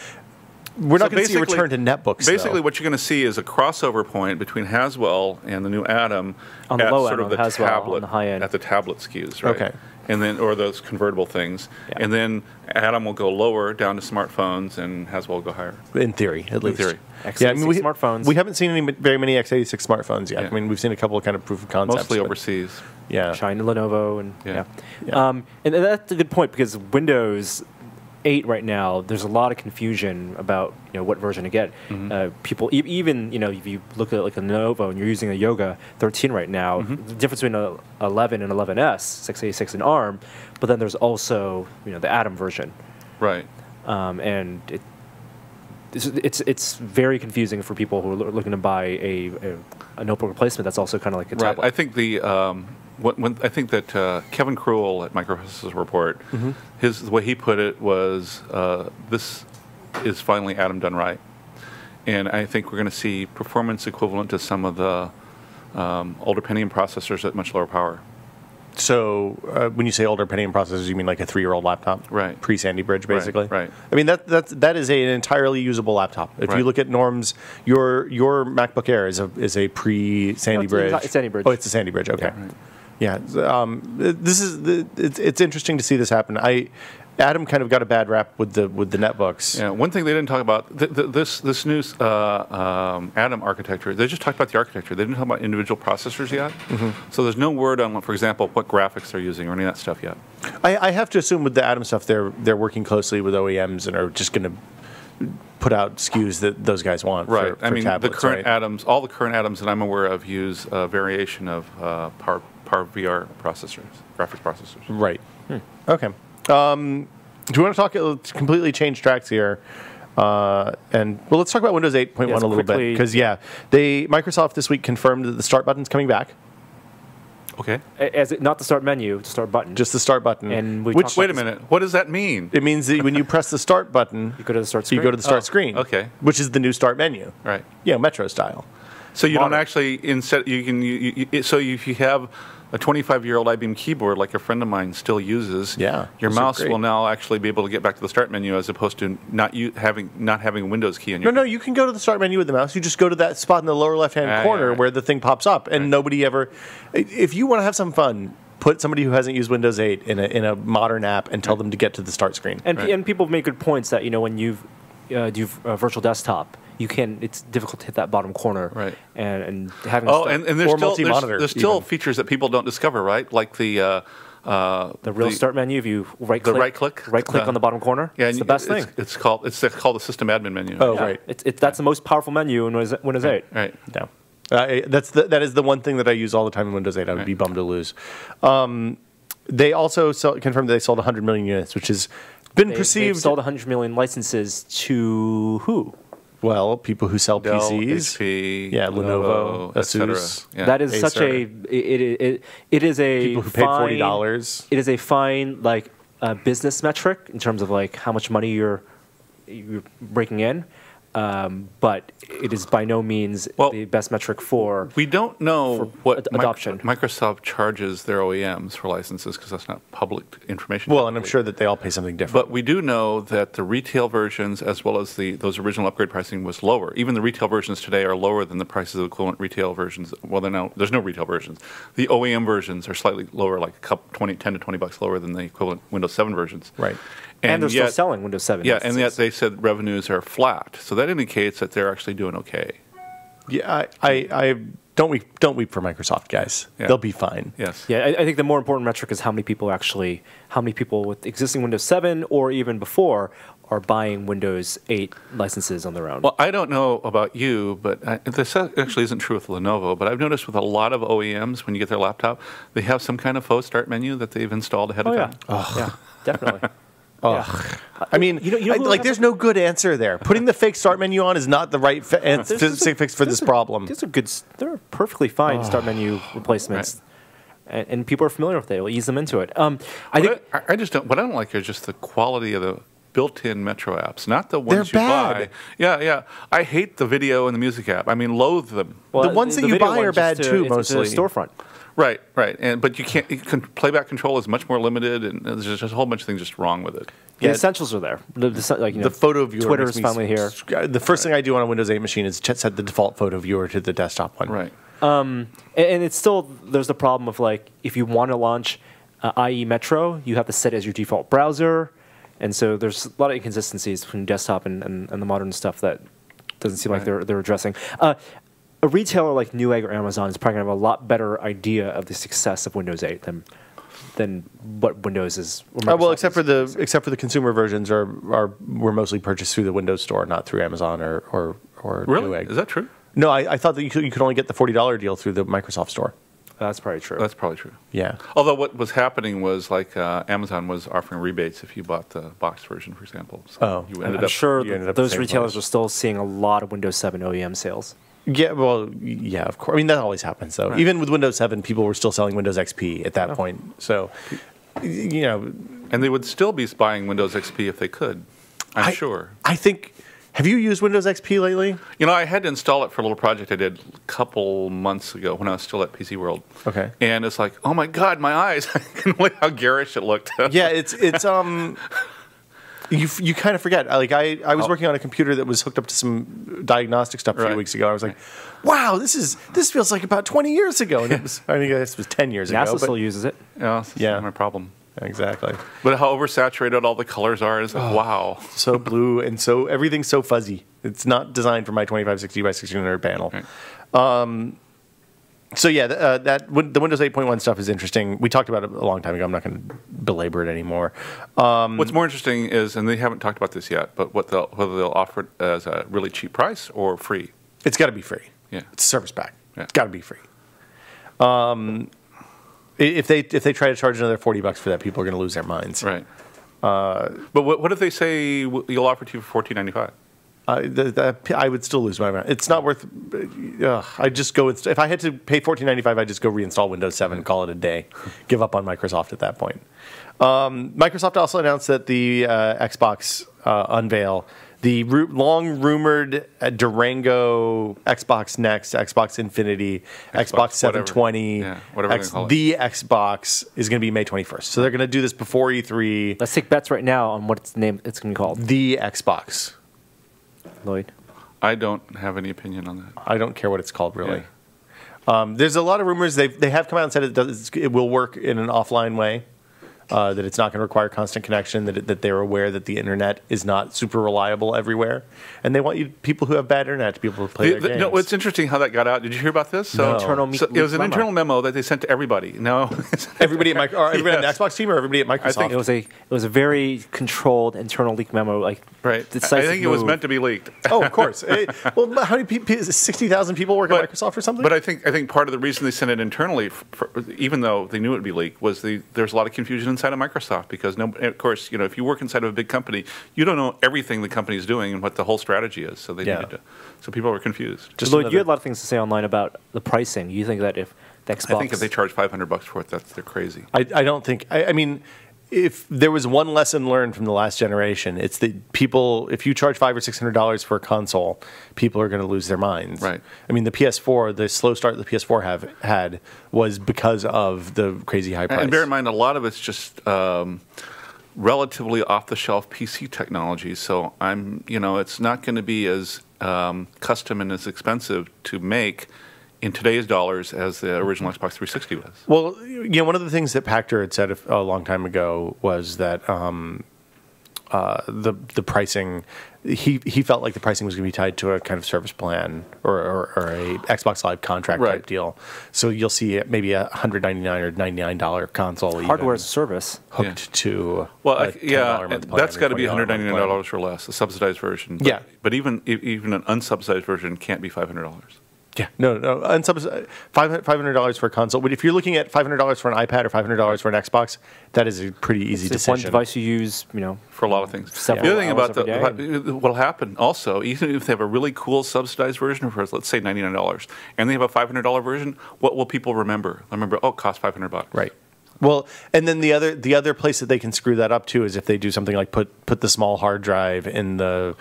we're not going to see a return to netbooks. Basically, though. what you're going to see is a crossover point between Haswell and the new Atom on the at low sort end, of on the Haswell, tablet, on the high end. at the tablet SKUs, right? Okay. And then, or those convertible things, and then Atom will go lower down to smartphones, and Haswell will go higher. In theory, at least. In theory. x86 smartphones. We haven't seen very many x86 smartphones yet. Yeah. I mean, we've seen a couple of kind of proof of concepts. Mostly but- overseas. Yeah. China, Lenovo, and Yeah. and that's a good point because Windows 8 right now, there's a lot of confusion about what version to get. People even if you look at like a Lenovo and you're using a Yoga 13 right now, the difference between a 11 and 11S, x86 and ARM, but then there's also the Atom version, Right. and it's very confusing for people who are looking to buy a notebook replacement that's also kind of like a tablet. I think I think that Kevin Krull at Microprocessor Report, the way he put it was, this is finally Atom done right. And I think we're going to see performance equivalent to some of the older Pentium processors at much lower power. So when you say older Pentium processors, you mean like a 3-year-old laptop? Right. Pre-Sandy Bridge, basically? Right. I mean, that is an entirely usable laptop. If you look at Norm's, your MacBook Air is a pre-Sandy Bridge. It's Sandy Bridge. Oh, it's a Sandy Bridge, okay. Yeah. It's interesting to see this happen. Atom kind of got a bad rap with the netbooks. Yeah, one thing they didn't talk about, this new Atom architecture, they just talked about the architecture. They didn't talk about individual processors yet. So there's no word on, for example, what graphics they're using or any of that stuff yet. I have to assume with the Atom stuff, they're working closely with OEMs and are just going to put out SKUs that those guys want for tablets, the current Atoms, all the current Atoms that I'm aware of use a variation of Power VR processors, graphics processors. Right. Okay. Do you want to talk? Let's completely change tracks here, let's talk about Windows 8.1 a little bit because Microsoft this week confirmed that the Start button's coming back. Okay. Not the Start menu, the Start button. Just the Start button. And wait a minute. What does that mean? It means that when you press the Start button, you go to the Start screen. You go to the Start screen. Okay. Which is the new Start menu. Right. Yeah, Metro style. So you don't actually so if you have a 25-year-old IBM keyboard like a friend of mine still uses, your mouse will now actually be able to get back to the Start menu as opposed to not having a Windows key on your. No, you can go to the Start menu with the mouse. You just go to that spot in the lower left-hand corner where the thing pops up, and nobody ever. If you want to have some fun, put somebody who hasn't used Windows 8 in a modern app and tell them to get to the Start screen. And people make good points that when you do virtual desktop. It's difficult to hit that bottom corner, right? And having and there's still features that people don't discover, right? Like the real Start menu. If you right click on the bottom corner, it's the best thing. It's called the System Admin menu. Oh, right. That's the most powerful menu in Windows 8. Right. Yeah. That is the one thing that I use all the time in Windows 8. I would be bummed to lose. They also confirmed that they sold 100 million units, which has been perceived. They've sold 100 million licenses to who? Well, people who sell Dell, PCs, HP, Lenovo, ASUS. Yeah. That is Acer. such a it is a people who paid $40. It is a fine business metric in terms of how much money you're breaking in. But it is by no means the best metric for. We don't know what adoption. Microsoft charges their OEMs for licenses because that's not public information. Well, and I'm sure that they all pay something different. But we do know that the retail versions, as well as those original upgrade pricing, was lower. Even the retail versions today are lower than the prices of equivalent retail versions. Well, there's no retail versions. The OEM versions are slightly lower, like $10 to $20 lower than the equivalent Windows 7 versions. Right. And they're still selling Windows 7. Yeah, and yet they said revenues are flat. So that indicates that they're actually doing okay. Yeah, I don't weep for Microsoft, guys. Yeah. They'll be fine. Yes. Yeah, I think the more important metric is how many people with existing Windows 7 or even before are buying Windows 8 licenses on their own. Well, I don't know about you, but this actually isn't true with Lenovo, but I've noticed with a lot of OEMs, when you get their laptop, they have some kind of faux Start menu that they've installed ahead of time. Yeah, definitely. Yeah. I mean, there's no good answer there. Putting the fake Start menu on is not the right fix for this problem. These are good. They're perfectly fine Start menu replacements, and people are familiar with it. We'll ease them into it. I just don't. What I don't like is just the quality of the built-in Metro apps, not the ones They're you bad. buy. Yeah. I hate the video and the music app. I mean, loathe them. Well, the ones that you buy are bad too, mostly. It's a storefront. Right. But you can't. Playback control is much more limited, and there's just a whole bunch of things just wrong with it. The essentials are there. The photo viewer. Twitter is finally here. The first thing I do on a Windows 8 machine is set the default photo viewer to the desktop one. Right. And it's still there's the problem of if you want to launch IE Metro, you have to set it as your default browser, and so there's a lot of inconsistencies between desktop and the modern stuff that doesn't seem like they're addressing. A retailer like Newegg or Amazon is probably going to have a lot better idea of the success of Windows 8 than what Windows is. Well, except for the consumer versions were mostly purchased through the Windows Store, not through Amazon or really? Newegg. Is that true? No, I thought that you could only get the $40 deal through the Microsoft Store. That's probably true. That's probably true. Yeah. Although what was happening was Amazon was offering rebates if you bought the boxed version, for example. So I'm sure those retailers are still seeing a lot of Windows 7 OEM sales. Yeah, well, yeah, of course. I mean, that always happens, though. Right. Even with Windows 7, people were still selling Windows XP at that point. So, you know. And they would still be buying Windows XP if they could, I'm sure. I think, have you used Windows XP lately? You know, I had to install it for a little project I did a couple months ago when I was still at PC World. Okay. And it's like, oh my God, my eyes. I couldn't believe how garish it looked. Yeah, it's you kind of forget. Like I was working on a computer that was hooked up to some diagnostic stuff a few weeks ago. I was like, wow, this feels like about 20 years ago. And it was, I think this was 10 years ago. NASA still uses it. Yeah, that's my problem. Exactly. But how oversaturated all the colors are is like, wow. So blue and so everything's so fuzzy. It's not designed for my 2560 by 1600 panel. Right. So yeah, the Windows 8.1 stuff is interesting. We talked about it a long time ago. I'm not going to belabor it anymore. What's more interesting is, and they haven't talked about this yet, but whether they'll offer it as a really cheap price or free. It's got to be free. Yeah, it's a service pack. Yeah. It's got to be free. If they try to charge another $40 for that, people are going to lose their minds. Right. But what if they say you'll offer it to you for $14.95? I would still lose my mind. It's not worth. I just go. If I had to pay $14.95, I'd just go reinstall Windows 7, call it a day, give up on Microsoft at that point. Microsoft also announced that the Xbox unveil the long rumored Durango Xbox Next, Xbox Infinity, Xbox 720, whatever the Xbox is going to be May 21st. So they're going to do this before E3. Let's take bets right now on what it's going to be called. The Xbox. Lloyd? I don't have any opinion on that. I don't care what it's called, really. Yeah. There's a lot of rumors. They have come out and said it will work in an offline way, that it's not going to require constant connection, that they're aware that the internet is not super reliable everywhere, and they want people who have bad internet to be able to play their games. No, it's interesting how that got out. Did you hear about this? No. It was an internal memo that they sent to everybody. No, everybody at everybody on the Xbox team or everybody at Microsoft. I think it was a very controlled internal leak memo. Like right. I think it was meant to be leaked. Oh, of course. Well, how many people? 60,000 people work at Microsoft or something? But I think part of the reason they sent it internally, even though they knew it would be leaked, was there's a lot of confusion inside of Microsoft because of course, if you work inside of a big company, you don't know everything the company is doing and what the whole strategy is. So they needed to. So people were confused. Lloyd, you had a lot of things to say online about the pricing. You think that if the Xbox, I think if they charge $500 for it, they're crazy. I don't think. I mean, if there was one lesson learned from the last generation, it's that people, if you charge $500 or $600 for a console, people are going to lose their minds. Right. I mean, the PS4, the slow start the PS4 had was because of the crazy high price. And bear in mind, a lot of it's just relatively off-the-shelf PC technology. So it's not going to be as custom and as expensive to make in today's dollars as the original Xbox 360 was. Well, one of the things that Pachter had said a long time ago was that the pricing, he felt like the pricing was going to be tied to a kind of service plan or a Xbox Live contract type deal. So you'll see maybe a $199 or $99 console. Hardware as a service. Hooked to that's got to be $199 or less, the subsidized version. But, but even an unsubsidized version can't be $500. Yeah, no, $500 for a console. But if you're looking at $500 for an iPad or $500 for an Xbox, that is a pretty easy decision. One device you use, for a lot of things. The other thing about what'll happen also, even if they have a really cool subsidized version for, let's say $99, and they have a $500 version, what will people remember? Remember, it cost $500. Right. Well, and then the other place that they can screw that up too is if they do something like put the small hard drive in the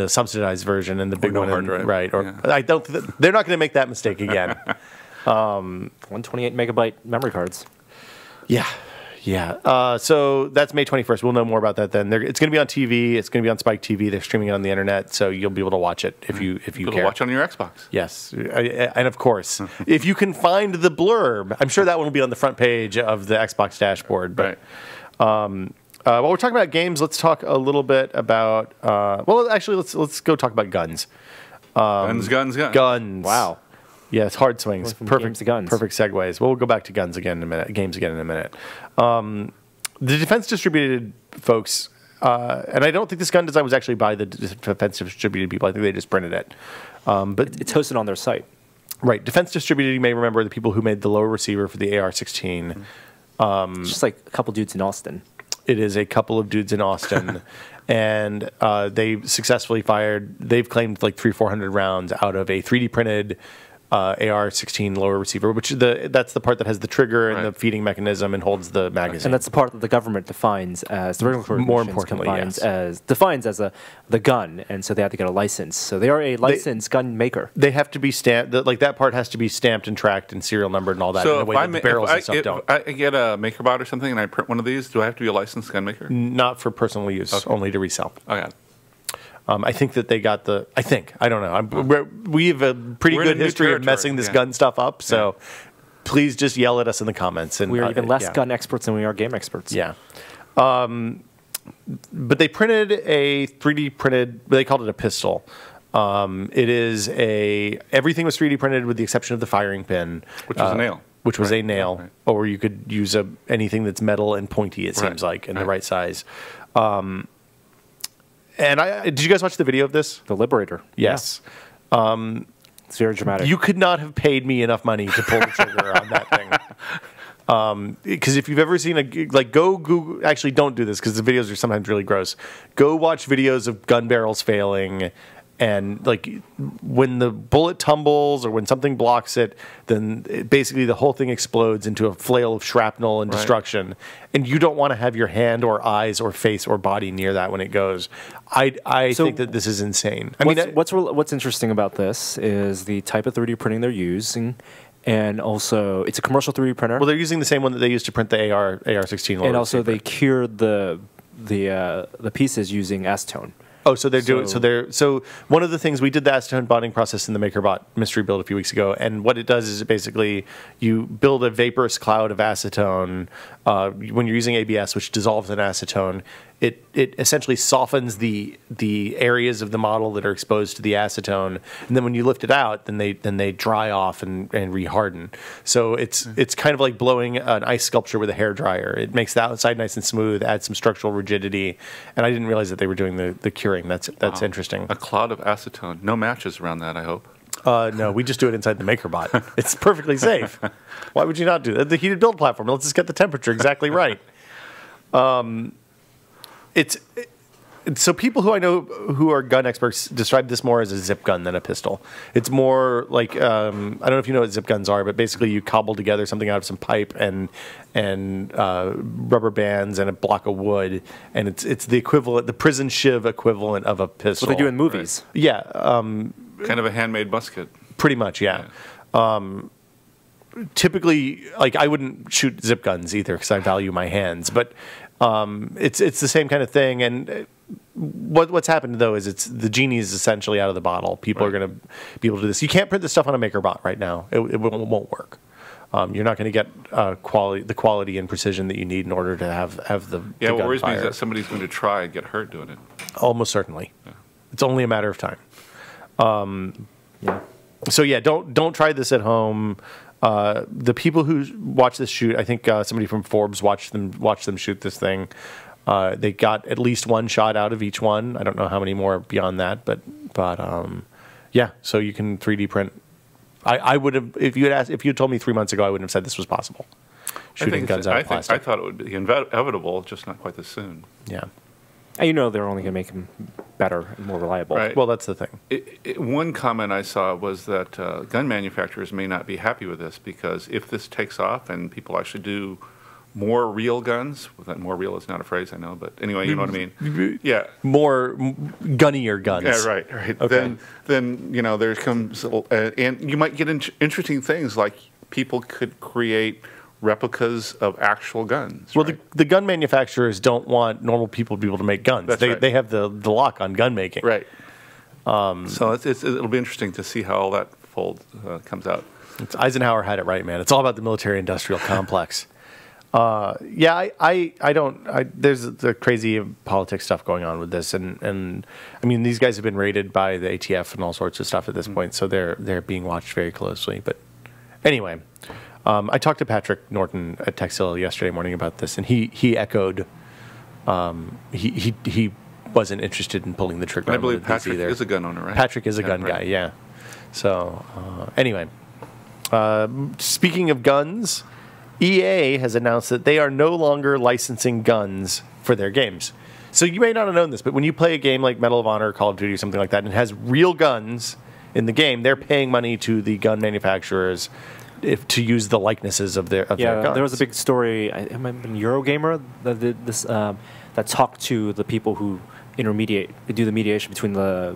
subsidized version and the big one hard drive. Right? Or I don't. They're not going to make that mistake again. 128 megabyte memory cards. Yeah. So that's May 21st. We'll know more about that then. It's going to be on TV. It's going to be on Spike TV. They're streaming it on the internet, so you'll be able to watch it if you care. Watch it on your Xbox. Yes, and of course, if you can find the blurb, I'm sure that one will be on the front page of the Xbox dashboard. But while we're talking about games, let's talk a little bit about. Let's go talk about guns. Guns. Wow. Yes, hard swings. Perfect guns. Perfect segues. Well, we'll go back to guns again in a minute. Games again in a minute. The defense distributed folks, and I don't think this gun design was actually by the defense distributed people. I think they just printed it. But it's hosted on their site. Right. Defense distributed. You may remember the people who made the lower receiver for the AR-16. It's just like a couple dudes in Austin. It is a couple of dudes in Austin. and they successfully fired. They've claimed like 300-400 rounds out of a 3D printed AR-16 lower receiver, which that's the part that has the trigger and the feeding mechanism and holds the magazine. And that's the part that the government defines as the regulatory more commissions importantly, defines as the gun, and so they have to get a license. So they are a licensed gun maker. They have to be stamped. Like that part has to be stamped and tracked and serial numbered and all that. So in a way that the barrels and stuff don't. If I get a MakerBot or something and I print one of these, do I have to be a licensed gun maker? Not for personal use, only to resell. Okay. I think that they got the. I don't know. We have a pretty good history of messing this gun stuff up. So please just yell at us in the comments. And we are even less gun experts than we are game experts. Yeah. But they printed a 3D printed. They called it a pistol. It is everything was 3D printed with the exception of the firing pin, which was a nail. Which was a nail, or you could use anything that's metal and pointy. It seems like in the right size. And did you guys watch the video of this? The Liberator. Yes. Yeah. It's very dramatic. You could not have paid me enough money to pull the trigger on that thing. Because if you've ever seen go Google. Actually, don't do this because the videos are sometimes really gross. Go watch videos of gun barrels failing. And when the bullet tumbles or when something blocks it, then basically the whole thing explodes into a flail of shrapnel and destruction. And you don't want to have your hand or eyes or face or body near that when it goes. I think that this is insane. What's interesting about this is the type of 3D printing they're using. And also, it's a commercial 3D printer. Well, they're using the same one that they used to print the AR-16. And also, they cured the pieces using acetone. Oh, so they're doing so one of the things we did the acetone bonding process in the MakerBot mystery build a few weeks ago, and what it does is basically you build a vaporous cloud of acetone when you're using ABS, which dissolves in acetone. It essentially softens the areas of the model that are exposed to the acetone, and then when you lift it out, then they dry off and reharden. So it's kind of like blowing an ice sculpture with a hairdryer. It makes the outside nice and smooth, adds some structural rigidity, and I didn't realize that they were doing the curing. That's interesting. A cloud of acetone. No matches around that, I hope. No, we just do it inside the MakerBot. It's perfectly safe. Why would you not do that? The heated build platform. Let's just get the temperature exactly right. So people who I know who are gun experts describe this more as a zip gun than a pistol. It's more like I don't know if you know what zip guns are, but basically you cobble together something out of some pipe and rubber bands and a block of wood, and it's the equivalent, the prison shiv equivalent of a pistol. What they do in movies. Right. Yeah. Kind of a handmade musket. Pretty much, yeah. Typically, I wouldn't shoot zip guns either because I value my hands, but it's the same kind of thing. And what's happened though is the genie is essentially out of the bottle. People are going to be able to do this. You can't print this stuff on a MakerBot right now. It won't work. You're not going to get the quality and precision that you need in order to have the what worries me is that somebody's going to try and get hurt doing it. Almost certainly. Yeah. It's only a matter of time. So don't try this at home. The people who watch this shoot, I think somebody from Forbes watched them shoot this thing. They got at least one shot out of each one. I don't know how many more beyond that, but yeah. So you can 3D print. I would have if you had told me 3 months ago, I wouldn't have said this was possible. Shooting guns out of plastic. I thought it would be inevitable, just not quite this soon. Yeah. And they're only going to make them better and more reliable. Right. Well, that's the thing. One comment I saw was that gun manufacturers may not be happy with this because if this takes off and people actually do more real guns, more real is not a phrase I know, but anyway, you know what I mean. Yeah. More gunnier guns. Yeah, right. Okay. Then there comes, and you might get interesting things like people could create replicas of actual guns. Well, the gun manufacturers don't want normal people to be able to make guns. They have the lock on gun making. Right. So it'll be interesting to see how all that comes out. Eisenhower had it right, man. It's all about the military-industrial complex. There's the crazy politics stuff going on with this, and I mean these guys have been raided by the ATF and all sorts of stuff at this point, so they're being watched very closely. But anyway. I talked to Patrick Norton at Textile yesterday morning about this, and he echoed. He wasn't interested in pulling the trigger. And I believe Patrick is a gun owner, right? Patrick is a gun guy, yeah. So anyway, speaking of guns, EA has announced that they are no longer licensing guns for their games. So you may not have known this, but when you play a game like Medal of Honor, Call of Duty, or something like that, and it has real guns in the game, they're paying money to the gun manufacturers to use the likenesses of their guns. There was a big story. I remember Eurogamer that did this that talked to the people who do the mediation between the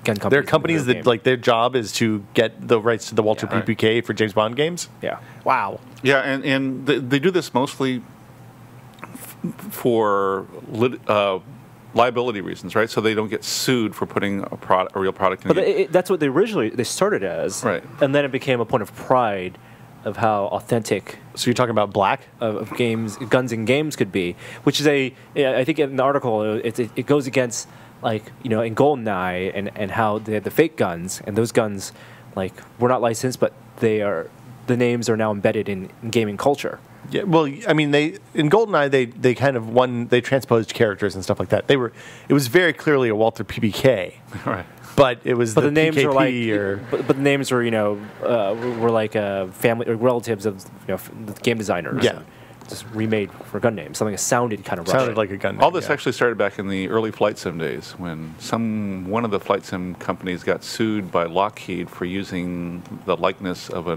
gun companies. There are companies that like their job is to get the rights to the Walter Yeah. PPK for James Bond games. Yeah. Wow. Yeah, and they do this mostly for liability reasons, right? So they don't get sued for putting a real product in the game. But that's what they started as. Right. And then it became a point of pride of how authentic So you're talking about Black? of guns in games could be, which is I think in the article it goes against, like, in GoldenEye and how they had the fake guns, and those guns, like, were not licensed, but the names are now embedded in gaming culture. Yeah, well, I mean, in GoldenEye they kind of they transposed characters and stuff like that. It was very clearly a Walter PPK, Right. but it was But the names PKP were like, but the names were were like family or relatives of the game designers. Yeah. Just remade for gun names, something that sounded kind of Russian. sounded like a gun. All this yeah. actually started back in the early flight sim days when one of the flight sim companies got sued by Lockheed for using the likeness of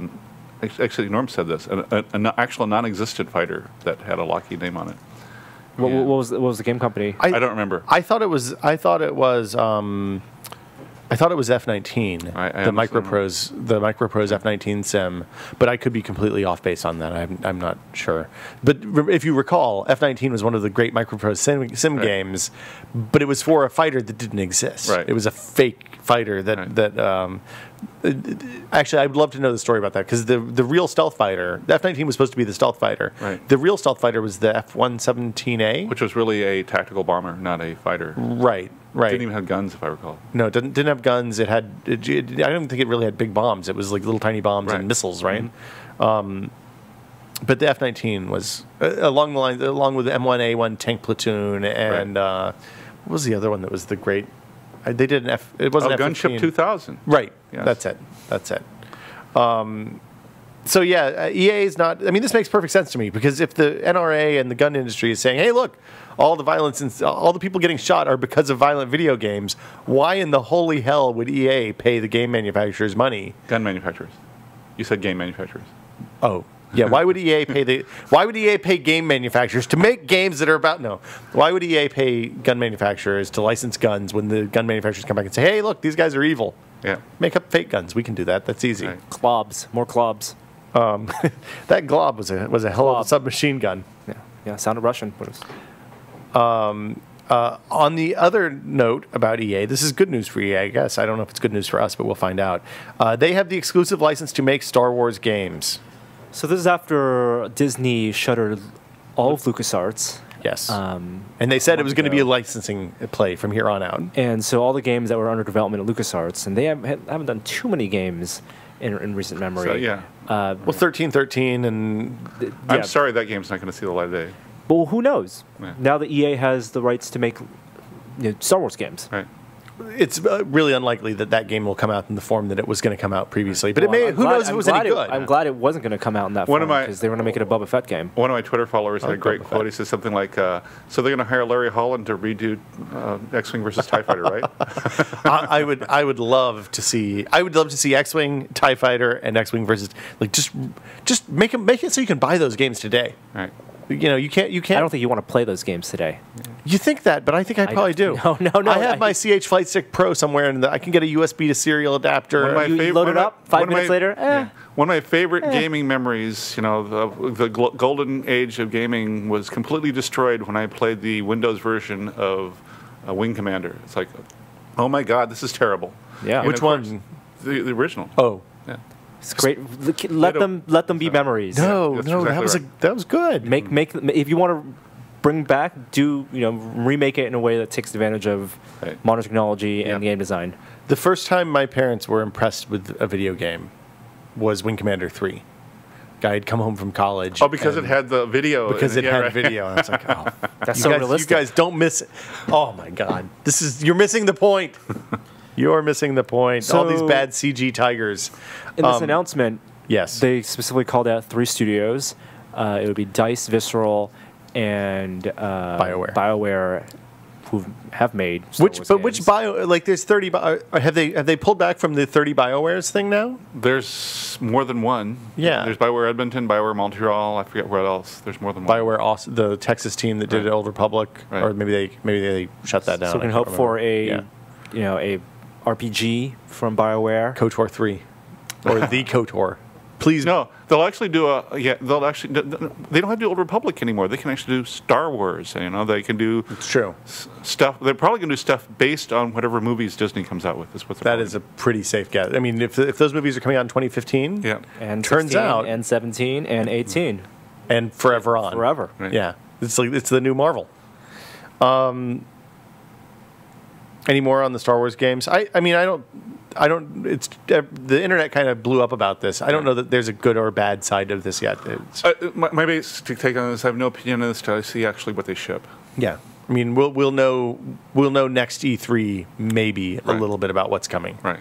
actually Norm said this, an actual non-existent fighter that had a Lockheed name on it. What Yeah. was the game company? I don't remember. I thought it was F-19, I the honestly Microprose F-19 sim, but I could be completely off base on that. I'm not sure. But if you recall, F-19 was one of the great Microprose sim Right. games, but it was for a fighter that didn't exist. Right. It was a fake fighter that actually, I would love to know the story about that, because the real stealth fighter, the F-19 was supposed to be the stealth fighter. Right. The real stealth fighter was the F-117A. Which was really a tactical bomber, not a fighter. Right. Didn't even have guns, if I recall. No, it didn't have guns. I don't think it really had big bombs. It was like little tiny bombs Right. and missiles, right? Mm-hmm. But the F-19 was along with the M1A1 tank platoon and what was the other one that was the great? They did an F. It wasn't F-15. Gunship 2000. Right. Yes. That's it. So yeah, EA is not. I mean, this makes perfect sense to me, because if the NRA and the gun industry is saying, "Hey, look, all the violence and all the people getting shot are because of violent video games," why in the holy hell would EA pay the game manufacturers money? Gun manufacturers. You said game manufacturers. Oh, yeah. Why would EA pay game manufacturers to make games that are about Why would EA pay gun manufacturers to license guns when the gun manufacturers come back and say, "Hey, look, these guys are evil. Yeah. Make up fake guns. We can do that. That's easy." Right. Clobs, more clobs. That glob was a hell of a submachine gun. Yeah, sounded Russian. But it was, On the other note about EA, this is good news for EA, I guess. I don't know if it's good news for us, but we'll find out. They have the exclusive license to make Star Wars games. so this is after Disney shuttered all of LucasArts. Yes. And they said it was going to be a licensing play from here on out. And so all the games that were under development at LucasArts, and they haven't done too many games in recent memory. So, yeah. Well, 1313 and... I'm sorry that game's not going to see the light of day. But who knows? Yeah. Now that EA has the rights to make Star Wars games. Right. It's really unlikely that game will come out in the form that it was going to come out previously. But Well, who knows if it was any good? I'm glad it wasn't going to come out in that One form, of my- because they were going to make it a Boba Fett game. One of my Twitter followers had a great Boba Fett. quote. He says something like, so they're going to hire Larry Holland to redo X-Wing versus TIE Fighter, right? I would love to see X-Wing, TIE Fighter, and X-Wing versus, like, just make it so you can buy those games today. Right. You can't. I don't think you want to play those games today. You think that, but I think I probably do. No. I have my CH Flight Stick Pro somewhere, and I can get a USB to serial adapter. One of my You favorite- load it one of my- up, 5 one of my- minutes later, Yeah. One of my favorite gaming memories, the golden age of gaming was completely destroyed when I played the Windows version of Wing Commander. It's like, oh my God, this is terrible. Yeah. And Which of course, one? The original. Oh. Yeah. It's great. Let them be memories. No, that's that exactly was right. that was good. Make if you want to bring back, remake it in a way that takes advantage of Right. modern technology and Yeah. game design. The first time my parents were impressed with a video game was Wing Commander 3. Guy had come home from college. Oh, because it and- had the video. because it yeah, had right. video. And I was like, oh, That's you so guys, realistic. You guys don't miss it. Oh my God, you're missing the point. You're missing the point. All these So- bad CG tigers. In this announcement, Yes. they specifically called out 3 studios. It would be DICE, Visceral, and BioWare. BioWare. who have made Star Wars which games. bio, like there's 30 have they pulled back from the 30 BioWares thing now? There's more than one. Yeah. There's BioWare Edmonton, BioWare Montreal. I forget what else. There's more than one. BioWare, the Texas team that did Old Republic, Right. or maybe they shut that down. So we can I hope can't for remember. a RPG from BioWare. KOTOR 3 or the KOTOR. Please No, they'll actually do they'll actually. They don't have to do Old Republic anymore. They can actually do Star Wars. You know, they can do It's true. stuff. They're probably going to do stuff based on whatever movies Disney comes out with. Is what That is a pretty safe guess. I mean, if those movies are coming out in 2015, yeah. And turns 16, out and 17 and 18 and forever on. forever. Right. Yeah, it's the new Marvel. Any more on the Star Wars games? I mean, I don't. It's the internet kind of blew up about this. I don't know that there's a good or bad side of this yet. My basic take on this, I have no opinion on this until I see actually what they ship. Yeah, I mean, we'll know next E3 maybe a Right. little bit about what's coming. Right.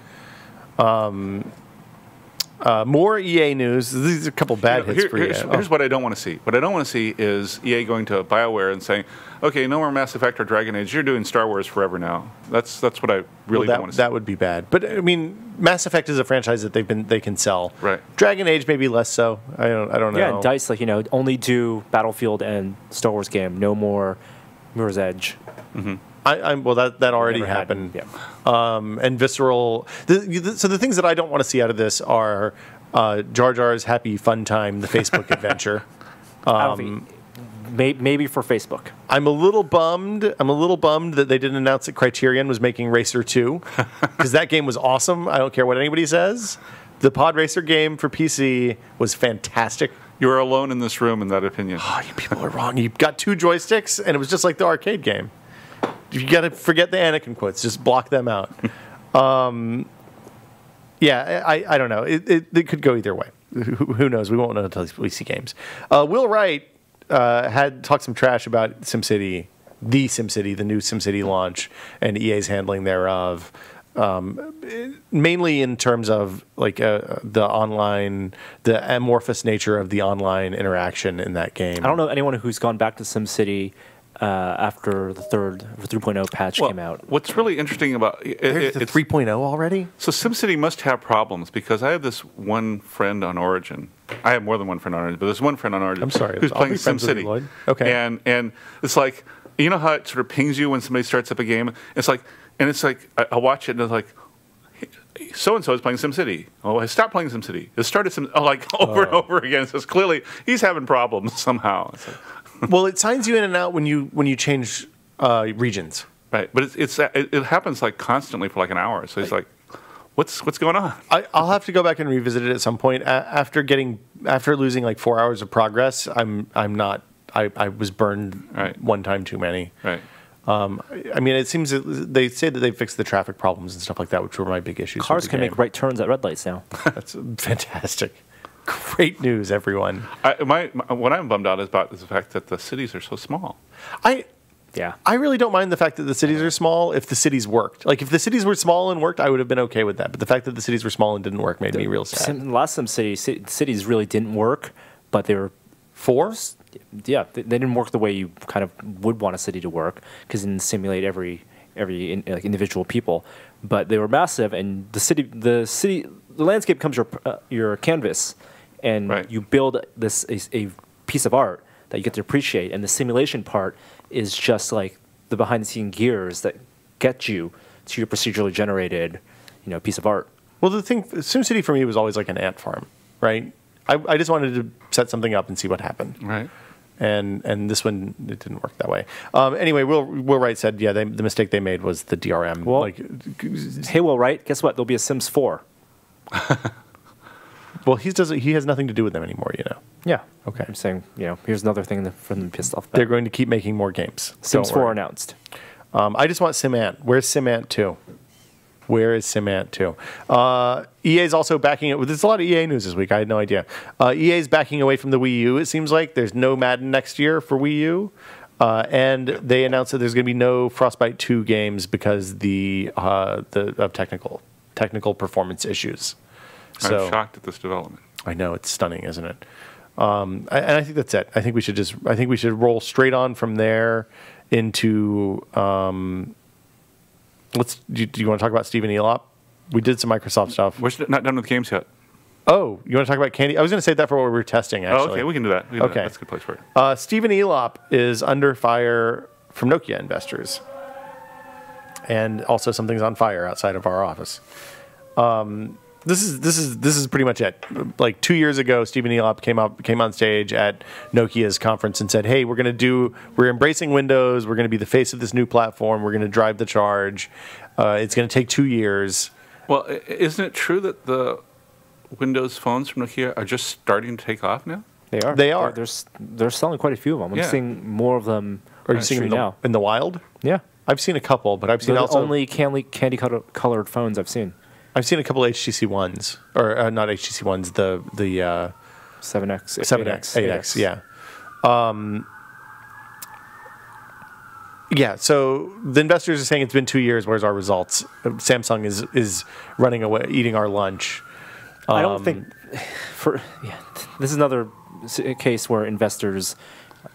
More EA news. These are a couple bad hits for EA. Here's what I don't want to see. What I don't want to see is EA going to BioWare and saying, "Okay, no more Mass Effect or Dragon Age. You're doing Star Wars forever now." That's what I really don't want to see. That would be bad. But I mean, Mass Effect is a franchise that they can sell. Right. Dragon Age maybe less so. I don't know. Yeah, and DICE, only do Battlefield and Star Wars game, no more Mirror's Edge. Well, that already Never had. happened. Yeah. And Visceral. So the things that I don't want to see out of this are Jar Jar's Happy Fun Time, the Facebook adventure. I don't think, maybe for Facebook. I'm a little bummed that they didn't announce that Criterion was making Racer 2 because that game was awesome. I don't care what anybody says. The Pod Racer game for PC was fantastic. You are alone in this room in that opinion. Oh, you people are wrong. You got 2 joysticks, and it was just like the arcade game. You got to forget the Anakin quotes. Just block them out. Yeah, I don't know. It could go either way. Who knows? We won't know until we see games. Will Wright had talked some trash about SimCity, the new SimCity launch, and EA's handling thereof. Mainly in terms of like the amorphous nature of the online interaction in that game. I don't know anyone who's gone back to SimCity after the 3.0 patch came out. What's really interesting about There's the 3.0 already? So SimCity must have problems because I have this one friend on Origin. I have more than one friend on Origin, but there's one friend on Origin I'm sorry, who's I'll playing be friends with you, SimCity. Lloyd. Okay. And it's like, you know how it sort of pings you when somebody starts up a game? It's like I watch it and it's like, so-and-so is playing SimCity. Oh, I stopped playing SimCity. It started over and over again. So it's clearly he's having problems somehow. It's like, Well, it signs you in and out when you change regions. right, but it happens like constantly for like an hour. So it's like, what's going on? I'll have to go back and revisit it at some point. After losing like 4 hours of progress, I was burned Right. one time too many. Right. I mean, it seems that they say that they fixed the traffic problems and stuff like that, which were my big issues. Cars with the can game. make right turns at red lights now. That's fantastic. Great news, everyone. What I'm bummed out about is the fact that the cities are so small. Yeah. I really don't mind the fact that the cities are small if the cities worked. Like, if the cities were small and worked, I would have been okay with that. But the fact that the cities were small and didn't work made me real sad. Last SimCity, cities really didn't work, but they were 4? yeah, they didn't work the way you kind of would want a city to work because it didn't simulate every individual people. But they were massive, and the landscape becomes your canvas, and Right. you build a piece of art that you get to appreciate. And the simulation part is just like the behind the scene gears that get you to your procedurally generated, piece of art. Well, the thing, SimCity for me was always like an ant farm, right? I just wanted to set something up and see what happened. Right. And this one, it didn't work that way. Anyway, Will Wright said, yeah, the mistake they made was the DRM. Well, hey, Will Wright, guess what? There'll be a Sims 4. Well, he has nothing to do with them anymore, Yeah. Okay. I'm saying, here's another thing for them to be pissed off about. They're going to keep making more games. Sims Don't 4 worry. announced. I just want SimAnt. Where's SimAnt 2? Where is SimAnt 2? EA's also backing it. There's a lot of EA news this week. I had no idea. EA's backing away from the Wii U, it seems like. There's no Madden next year for Wii U. And they announced that there's going to be no Frostbite 2 games because of technical performance issues. So, I'm shocked at this development. I know, it's stunning, isn't it? And I think that's it. I think we should roll straight on from there into. Do you want to talk about Stephen Elop? We did some Microsoft stuff. We're not done with games yet. Oh, you want to talk about Candy? I was going to save that for what we were testing, actually. Oh, okay, we can do that. Okay. That's a good place for it. Stephen Elop is under fire from Nokia investors. And also something's on fire outside of our office. This is pretty much it. Like 2 years ago, Stephen Elop came on stage at Nokia's conference and said, "Hey, we're embracing Windows. We're going to be the face of this new platform. We're going to drive the charge. It's going to take 2 years." Well, isn't it true that the Windows phones from Nokia are just starting to take off now? They are. They are. They're selling quite a few of them. I'm seeing more of them. Are you seeing them now in the wild? Yeah, I've seen a couple, but I've seen they're also the only candy colored phones I've seen. I've seen a couple HTC ones, or not HTC ones. The 7X, 7X, 8X, yeah. Yeah, so the investors are saying it's been 2 years. Where's our results? Samsung is running away, eating our lunch. I don't think this is another case where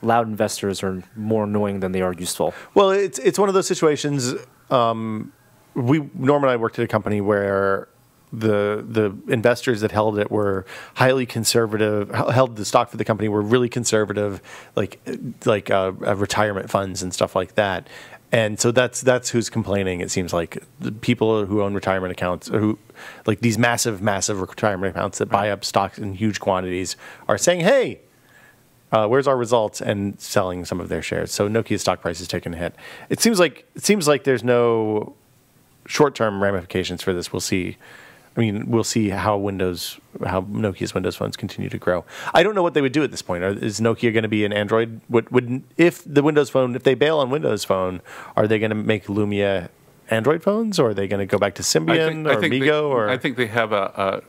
loud investors, are more annoying than they are useful. Well, it's one of those situations. Norm and I worked at a company where the investors that held it were highly conservative, held the stock for the company were really conservative, like retirement funds and stuff like that. And so that's who's complaining. It seems like the people who own retirement accounts, or who like these massive retirement accounts that buy up stocks in huge quantities, are saying, "Hey, where's our results?" and selling some of their shares. So Nokia's stock price is taking a hit. It seems like there's no short-term ramifications for this. We'll see. I mean, we'll see how Nokia's Windows phones continue to grow. I don't know what they would do at this point. Is Nokia going to be an Android? If they bail on Windows Phone, are they going to make Lumia Android phones, or are they going to go back to Symbian or Migo? I think they have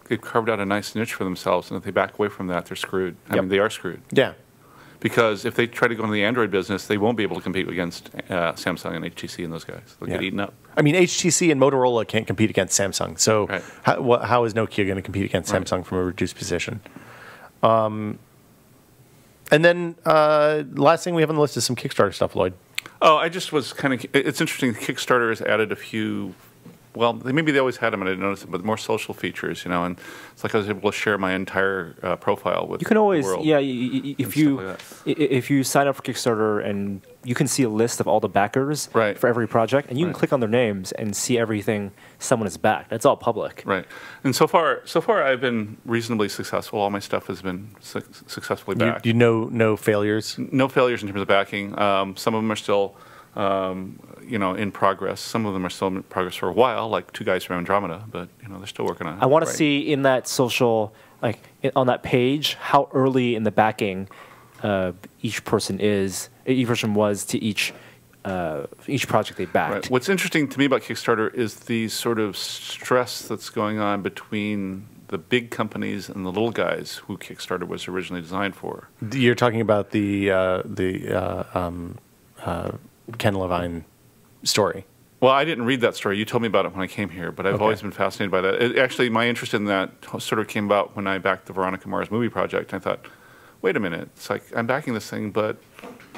they've carved out a nice niche for themselves, and if they back away from that, they're screwed. I mean, they are screwed. Yeah. Because if they try to go into the Android business, they won't be able to compete against Samsung and HTC and those guys. They'll get eaten up. I mean, HTC and Motorola can't compete against Samsung. So how is Nokia going to compete against Samsung from a reduced position? And then last thing we have on the list is some Kickstarter stuff, Loyd. Oh, I just was it's interesting. Kickstarter has added a few. Well, maybe they always had them, and I didn't notice it, but more social features, and it's like I was able to share my entire profile with. You can always, the world if you sign up for Kickstarter, and you can see a list of all the backers for every project, and you can click on their names and see everything someone has backed. That's all public. Right, and so far I've been reasonably successful. All my stuff has been successfully backed. You know, no failures. No failures in terms of backing. Some of them are still. In progress. Some of them are still in progress for a while, like two guys from Andromeda, but they're still working on it. I want to see in that social, on that page, how early in the backing each person was to each project they backed. Right. What's interesting to me about Kickstarter is the sort of stress that's going on between the big companies and the little guys who Kickstarter was originally designed for. You're talking about the Ken Levine story. Well, I didn't read that story. You told me about it when I came here, but I've always been fascinated by that. Actually, my interest in that sort of came about when I backed the Veronica Mars movie project. And I thought, wait a minute, it's like I'm backing this thing, but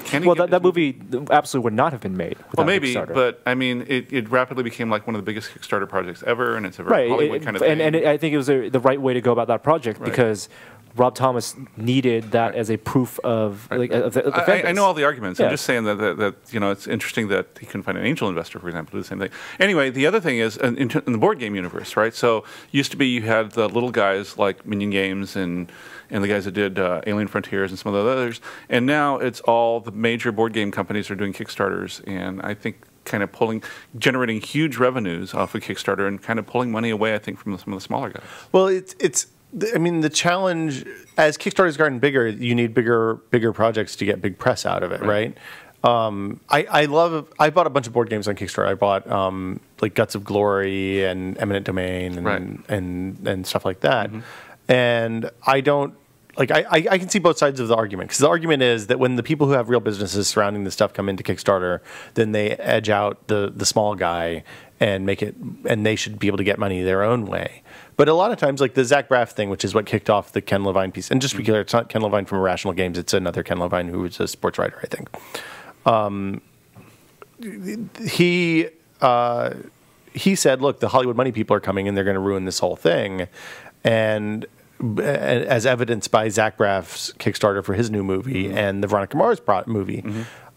can that movie absolutely would not have been made without Kickstarter. But I mean, it rapidly became like one of the biggest Kickstarter projects ever, and it's a very Hollywood kind of thing. And I think it was the right way to go about that project because Rob Thomas needed that as a proof of I know all the arguments. I'm just saying that it's interesting that he couldn't find an angel investor, for example, to do the same thing. Anyway, the other thing is in the board game universe, right? So used to be you had the little guys like Minion Games and the guys that did Alien Frontiers and some of the others, and now it's all the major board game companies are doing Kickstarters, and I think kind of generating huge revenues off of Kickstarter and kind of pulling money away, I think, from some of the smaller guys. Well, I mean, the challenge, as Kickstarter's gotten bigger, you need bigger projects to get big press out of it, right? I bought a bunch of board games on Kickstarter. I bought like Guts of Glory and Eminent Domain and stuff like that. And I don't, I can see both sides of the argument, because the argument is that when the people who have real businesses surrounding this stuff come into Kickstarter, then they edge out the small guy and make it, and they should be able to get money their own way. But a lot of times, like the Zach Braff thing, which is what kicked off the Ken Levine piece, and just to be clear, it's not Ken Levine from Irrational Games, it's another Ken Levine who was a sports writer, I think. he said, look, the Hollywood money people are coming and they're going to ruin this whole thing. And as evidenced by Zach Braff's Kickstarter for his new movie and the Veronica Mars movie.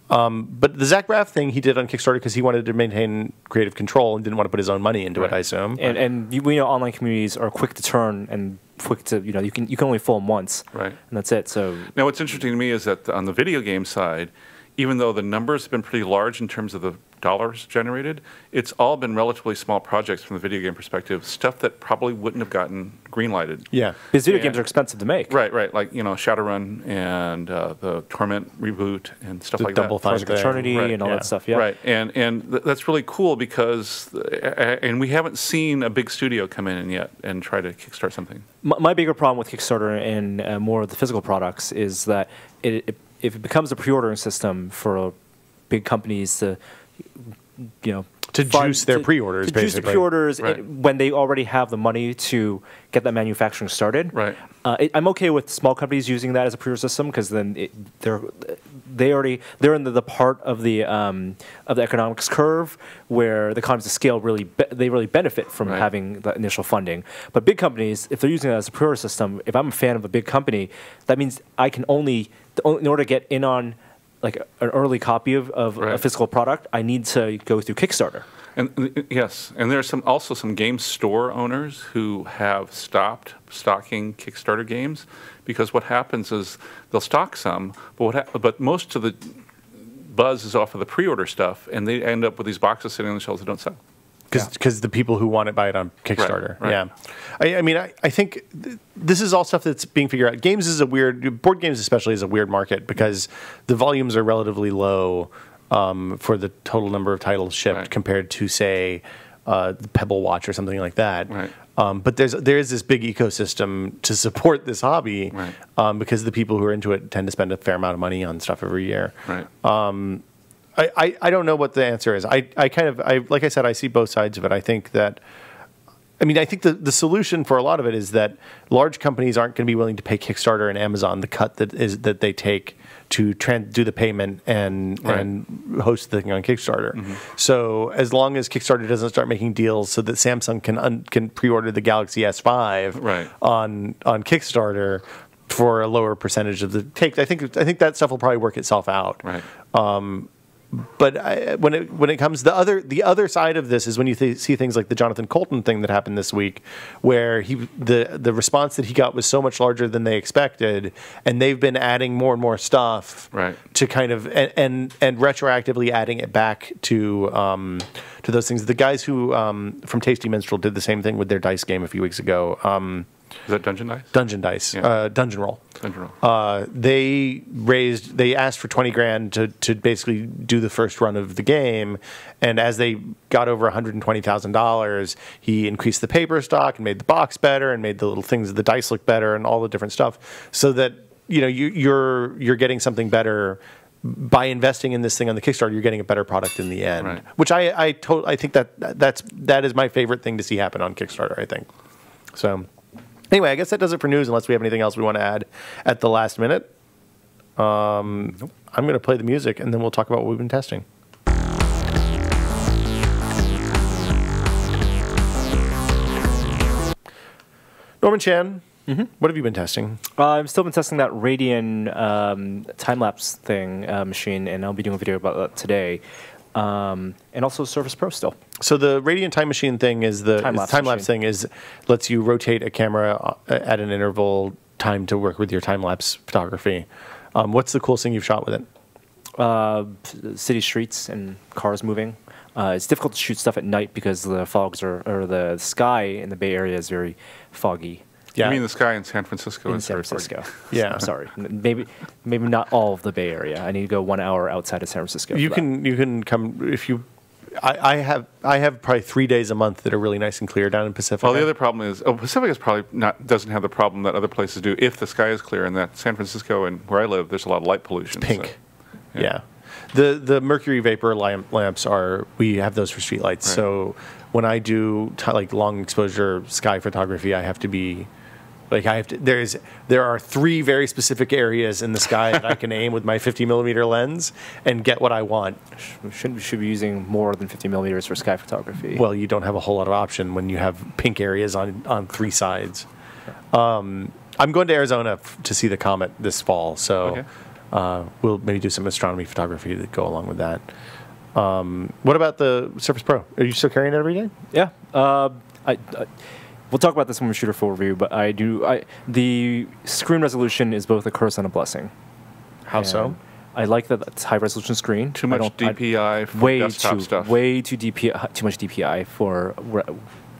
But the Zach Braff thing he did on Kickstarter because he wanted to maintain creative control and didn't want to put his own money into it, I assume. And we know online communities are quick to turn and quick to, you can only fool them once. Right. And that's it. So now what's interesting to me is that on the video game side, even though the numbers have been pretty large in terms of the dollars generated, it's all been relatively small projects from the video game perspective, stuff that probably wouldn't have gotten greenlighted. Yeah. Because video games are expensive to make. Right, like, Shadowrun and the Torment reboot and stuff like Double that. Fine Project Eternity and all that stuff, yeah. Right, and that's really cool because, and we haven't seen a big studio come in yet and try to kickstart something. My bigger problem with Kickstarter and more of the physical products is that if it becomes a pre-ordering system for big companies to juice their pre-orders, basically. Juice the pre-orders Right. when they already have the money to get that manufacturing started. Right. I'm okay with small companies using that as a pre-order system because then they're in the part of the economics curve where the economies of scale really benefit from having the initial funding. But big companies, if they're using it as a pre-order system, if I'm a fan of a big company, that means I can only in order to get in on like an early copy of a physical product, I need to go through Kickstarter. And yes, and there's also some game store owners who have stopped stocking Kickstarter games because what happens is they'll stock some, but most of the buzz is off of the pre-order stuff, and they end up with these boxes sitting on the shelves that don't sell. Because the people who want it buy it on Kickstarter. Right. Yeah. I think this is all stuff that's being figured out. Board games especially is a weird market because the volumes are relatively low for the total number of titles shipped compared to, say, the Pebble Watch or something like that. Right. But there is this big ecosystem to support this hobby because the people who are into it tend to spend a fair amount of money on stuff every year. Right. I don't know what the answer is. Like I said, I see both sides of it. I think that, I think the solution for a lot of it is that large companies aren't going to be willing to pay Kickstarter and Amazon the cut that they take to do the payment and host the thing on Kickstarter. So as long as Kickstarter doesn't start making deals so that Samsung can pre-order the Galaxy S5 on Kickstarter for a lower percentage of the take, I think that stuff will probably work itself out. Right. But when it comes, the other side of this is when you see things like the Jonathan Colton thing that happened this week, where the response that he got was so much larger than they expected, and they've been adding more and more stuff to kind of and retroactively adding it back to those things. The guys who from Tasty Minstrel did the same thing with their dice game a few weeks ago. Is that Dungeon Dice? Dungeon Dice, Yeah. Dungeon Roll. Dungeon Roll. They asked for $20,000 to basically do the first run of the game, and as they got over $120,000, he increased the paper stock and made the box better and made the little things, the dice look better and all the different stuff, so that you're getting something better. By investing in this thing on the Kickstarter, you're getting a better product in the end, which I think that is my favorite thing to see happen on Kickstarter. I think so. Anyway, I guess that does it for news, unless we have anything else we want to add at the last minute. I'm going to play the music, and then we'll talk about what we've been testing. Norman Chan, what have you been testing? I've still been testing that Radeon time-lapse thing machine, and I'll be doing a video about that today. And also Surface Pro still. So the Radeon Time Machine thing is the time-lapse thing lets you rotate a camera at an interval time to work with your time-lapse photography. What's the coolest thing you've shot with it? City streets and cars moving. It's difficult to shoot stuff at night because the the sky in the Bay Area is very foggy. Yeah. You mean the sky in San Francisco? In San Francisco. Yeah. I'm sorry. Maybe not all of the Bay Area. I need to go 1 hour outside of San Francisco. You can come if you. I have probably 3 days a month that are really nice and clear down in Pacifica. Well, the other problem is, Pacifica is probably doesn't have the problem that other places do if the sky is clear, and that San Francisco and where I live, there's a lot of light pollution. It's pink. So, yeah. The mercury vapor lamps we have those for streetlights. So when I do like long exposure sky photography, I have to be Like there are 3 very specific areas in the sky that I can aim with my 50mm lens and get what I want. Should be using more than 50 millimeters for sky photography. Well, you don't have a whole lot of option when you have pink areas on 3 sides. I'm going to Arizona to see the comet this fall, so we'll maybe do some astronomy photography to go along with that. What about the Surface Pro? Are you still carrying it every day? Yeah. We'll talk about this when we shoot a full review, but the screen resolution is both a curse and a blessing. How so? I like that it's high resolution screen. Too much DPI for desktop stuff. Way too much DPI for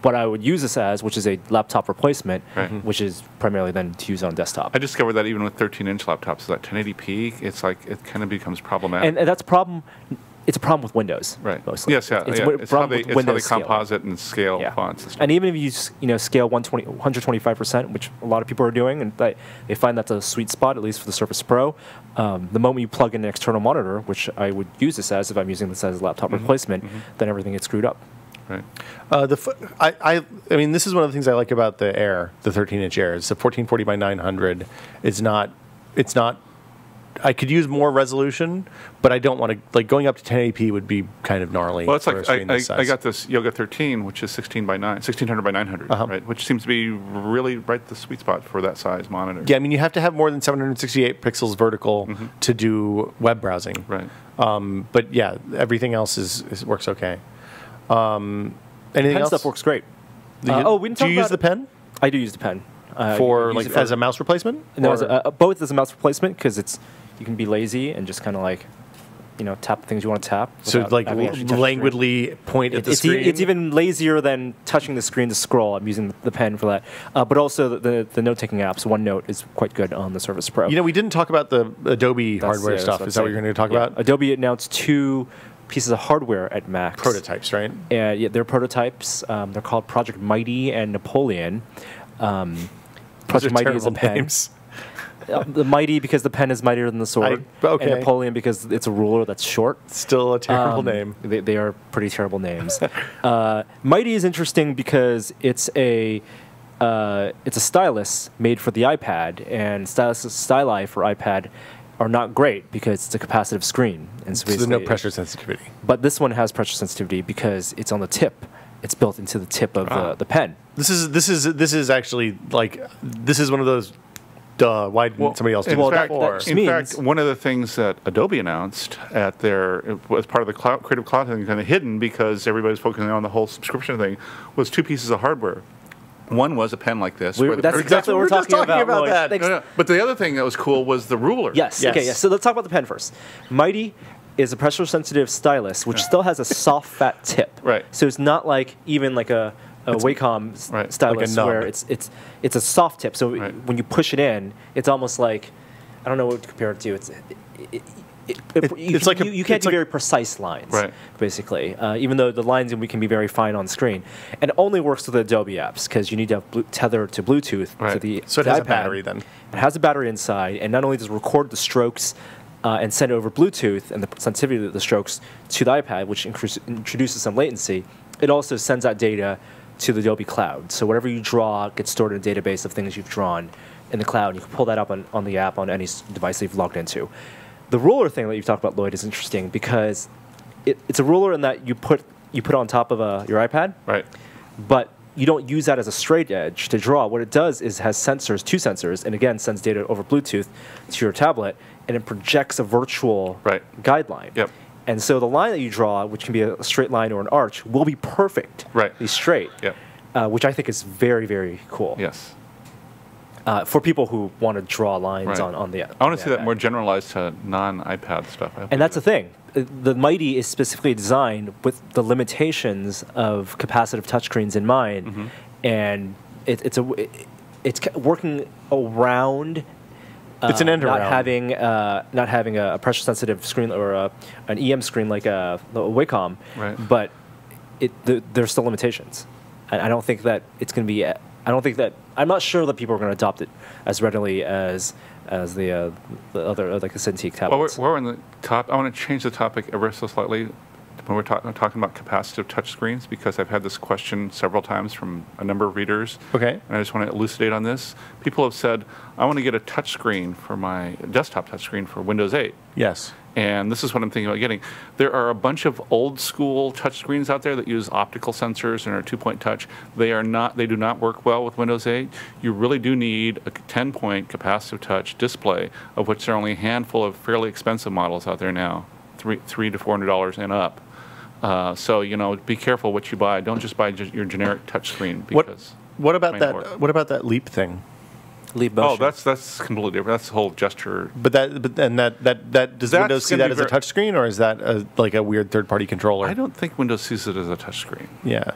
what I would use this as, which is a laptop replacement, which is primarily then to use on desktop. I discovered that even with 13-inch laptops, so that 1080p, it's like it kind of becomes problematic. And that's a problem. It's a problem with Windows, right? Mostly. Yes, yeah. It's how they composite and scale fonts. And stuff. And even if you scale 125%, which a lot of people are doing, and they find that's a sweet spot, at least for the Surface Pro. The moment you plug in an external monitor, which I would use this as if I'm using this as a laptop replacement, then everything gets screwed up. Right. I mean, this is one of the things I like about the Air, the 13-inch Air. It's a 1440 by 900. It's not. I could use more resolution, but I don't want to. Like going up to 1080p would be kind of gnarly. Well, it's like I got this Yoga 13, which is 1600 by 900, right? Which seems to be really right the sweet spot for that size monitor. Yeah, I mean you have to have more than 768 pixels vertical to do web browsing. Right. But yeah, everything else works okay. Anything pen else? Stuff works great. We didn't talk about. Do you use the pen? I do use the pen for like as a mouse replacement. No, both as a mouse replacement because you can be lazy and just kind of like, tap the things you want to tap. So like languidly point at the screen. It's even lazier than touching the screen to scroll. I'm using the pen for that. But also the note-taking apps, OneNote is quite good on the Surface Pro. We didn't talk about the Adobe hardware stuff. Is that what you're going to talk about? Adobe announced 2 pieces of hardware at Max. Prototypes, right? Yeah, they're prototypes. They're called Project Mighty and Napoleon. Project Mighty is a pen. Names. The Mighty because the pen is mightier than the sword. And Napoleon because it's a ruler that's short. Still a terrible name. They are pretty terrible names. Mighty is interesting because it's a stylus made for the iPad, and styli for iPad are not great because it's a capacitive screen. And so there's no pressure sensitivity. But this one has pressure sensitivity because it's on the tip. It's built into the tip of the pen. This is actually like this is one of those. Why didn't somebody else do this? In fact, one of the things that Adobe announced as part of the Creative Cloud thing, kind of hidden because everybody's focusing on the whole subscription thing, was 2 pieces of hardware. One was a pen like this. That's exactly what we're talking about. That. No. But the other thing that was cool was the ruler. Yes. Okay. Yes. So let's talk about the pen first. Mighty is a pressure-sensitive stylus, which still has a soft, fat tip. Right. So it's not like even like a Wacom stylus like where it's a soft tip. So when you push it in, it's almost like, I don't know what to compare it to. You can't do very precise lines, basically, even though the lines can be very fine on screen. And it only works with the Adobe apps because you need to have tether to Bluetooth to the So it has a battery then. It has a battery inside, and not only does it record the strokes and send it over Bluetooth and the sensitivity of the strokes to the iPad, which introduces some latency, it also sends that data to the Adobe Cloud. So whatever you draw gets stored in a database of things you've drawn in the cloud. You can pull that up on the app on any device that you've logged into. The ruler thing that you've talked about, Loyd, is interesting because it's a ruler in that you put on top of your iPad, but you don't use that as a straight edge to draw. What it does is has sensors, 2 sensors, and again sends data over Bluetooth to your tablet, and it projects a virtual guideline. Yep. And so the line that you draw, which can be a straight line or an arch, will be perfectly straight, which I think is very, very cool. Yes. For people who want to draw lines on the I want to see that more generalized to non-iPad stuff. And that's the thing. The Mighty is specifically designed with the limitations of capacitive touchscreens in mind, and it's working around. It's an end around. Not having a pressure sensitive screen or an EM screen like a Wacom, but there's still limitations. And I don't think that it's going to be. I'm not sure that people are going to adopt it as readily as the other like the Cintiq tablets. Well, we're on the top. I want to change the topic ever so slightly. when we're talking about capacitive touchscreens, because I've had this question several times from a number of readers. Okay. And I just want to elucidate on this. People have said, I want to get a touchscreen for my desktop touchscreen for Windows 8. Yes. And this is what I'm thinking about getting. There are a bunch of old school touchscreens out there that use optical sensors and are 2-point touch. They do not work well with Windows 8. You really do need a 10-point capacitive touch display, of which there are only a handful of fairly expensive models out there now, $300 to $400 and up. So be careful what you buy. Don't just buy your generic touchscreen, because what about that? What about that Leap thing? Leap motion. Oh, that's completely different. That's the whole gesture. But does Windows see that as a touchscreen, or is that like a weird third-party controller? I don't think Windows sees it as a touchscreen. Yeah.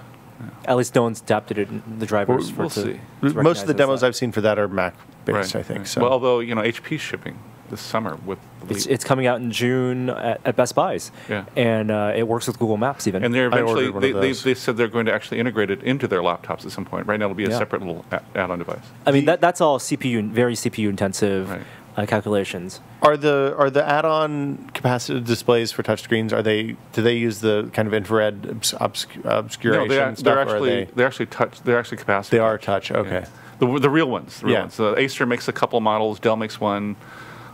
At least no one's adapted it in the drivers. We'll see. Most of the demos I've seen for that are Mac-based, Right, I think. right. So. Well, although HP's shipping this summer with the Leap. It's coming out in June at Best Buys. Yeah. And it works with Google Maps even. And they're eventually, ordered one of those. they said they're going to actually integrate it into their laptops at some point. Right now, it'll be a Yeah. separate little add-on device. I mean, that's all very CPU intensive Right. calculations. Are the add-on capacitive displays for touchscreens? Do they use the kind of infrared obscuration No, stuff? they're or actually are touch. They're actually capacitive. they are touch. Okay. Yeah. The real ones. The real Yeah. ones. Acer makes a couple models. Dell makes one.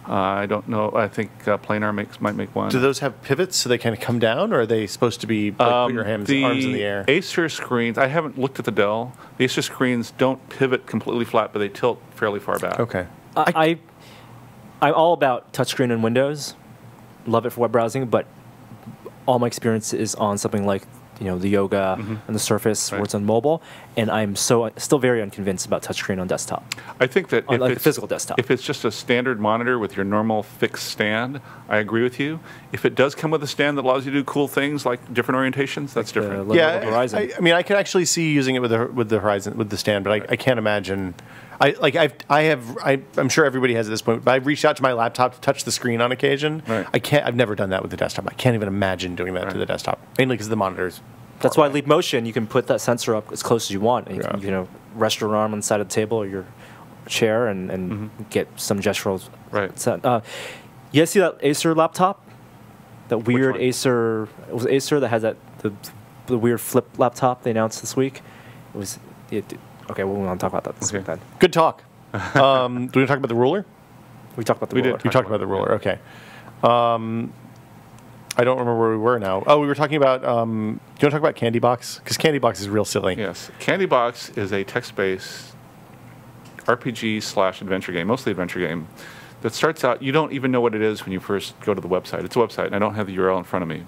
I don't know. I think Planar might make one. Do those have pivots so they kind of come down, or are they supposed to be like, put your arms in the air? Acer screens. I haven't looked at the Dell. The Acer screens don't pivot completely flat, but they tilt fairly far back. Okay. I'm all about touchscreen in Windows. Love it for web browsing, but all my experience is on something like the Yoga and the Surface, where it's on mobile, and I'm still very unconvinced about touchscreen on desktop. I think that On, like, a physical desktop. If it's just a standard monitor with your normal fixed stand, I agree with you. If it does come with a stand that allows you to do cool things like different orientations, that's different. Yeah, Horizon. I mean, I can actually see using it with the Horizon with the stand, but I can't imagine. I'm sure everybody has at this point, but I've reached out to my laptop to touch the screen on occasion. Right. I've never done that with the desktop. I can't even imagine doing that to the desktop, mainly because the monitors. That's why Leap Motion, you can put that sensor up as close as you want, and you can rest your arm on the side of the table or your chair and get some gestural. Right. You guys see that Acer laptop? That weird one? Acer. It was Acer that has the weird flip laptop they announced this week. Okay, we won't talk about that this week then. Good talk. Do we want to talk about the ruler? We talked about the We ruler. did. We talked about the ruler. Okay. I don't remember where we were now. Oh, we were talking about. Do you want to talk about Candy Box? Because Candy Box is real silly. Yes. Candy Box is a text-based RPG/adventure game, mostly adventure game, that starts out, you don't even know what it is when you first go to the website. It's a website, and I don't have the URL in front of me.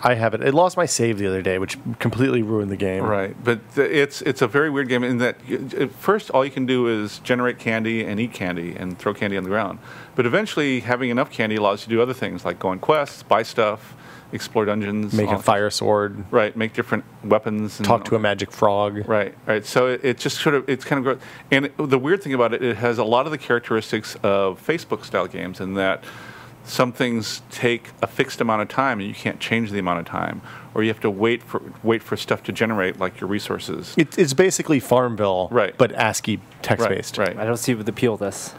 I have it. It lost my save the other day, which completely ruined the game. Right, but it's a very weird game in that at first all you can do is generate candy and eat candy and throw candy on the ground. But eventually having enough candy allows you to do other things like go on quests, buy stuff, explore dungeons. Make a fire sword. Right, make different weapons. And Talk to a magic frog. Right. So it just it's kind of gross. And the weird thing about it, it has a lot of the characteristics of Facebook-style games in that some things take a fixed amount of time and you can't change the amount of time, or you have to wait for stuff to generate, like your resources. It's basically Farmville, Right. but ASCII text-based. Right. I don't see the appeal of this.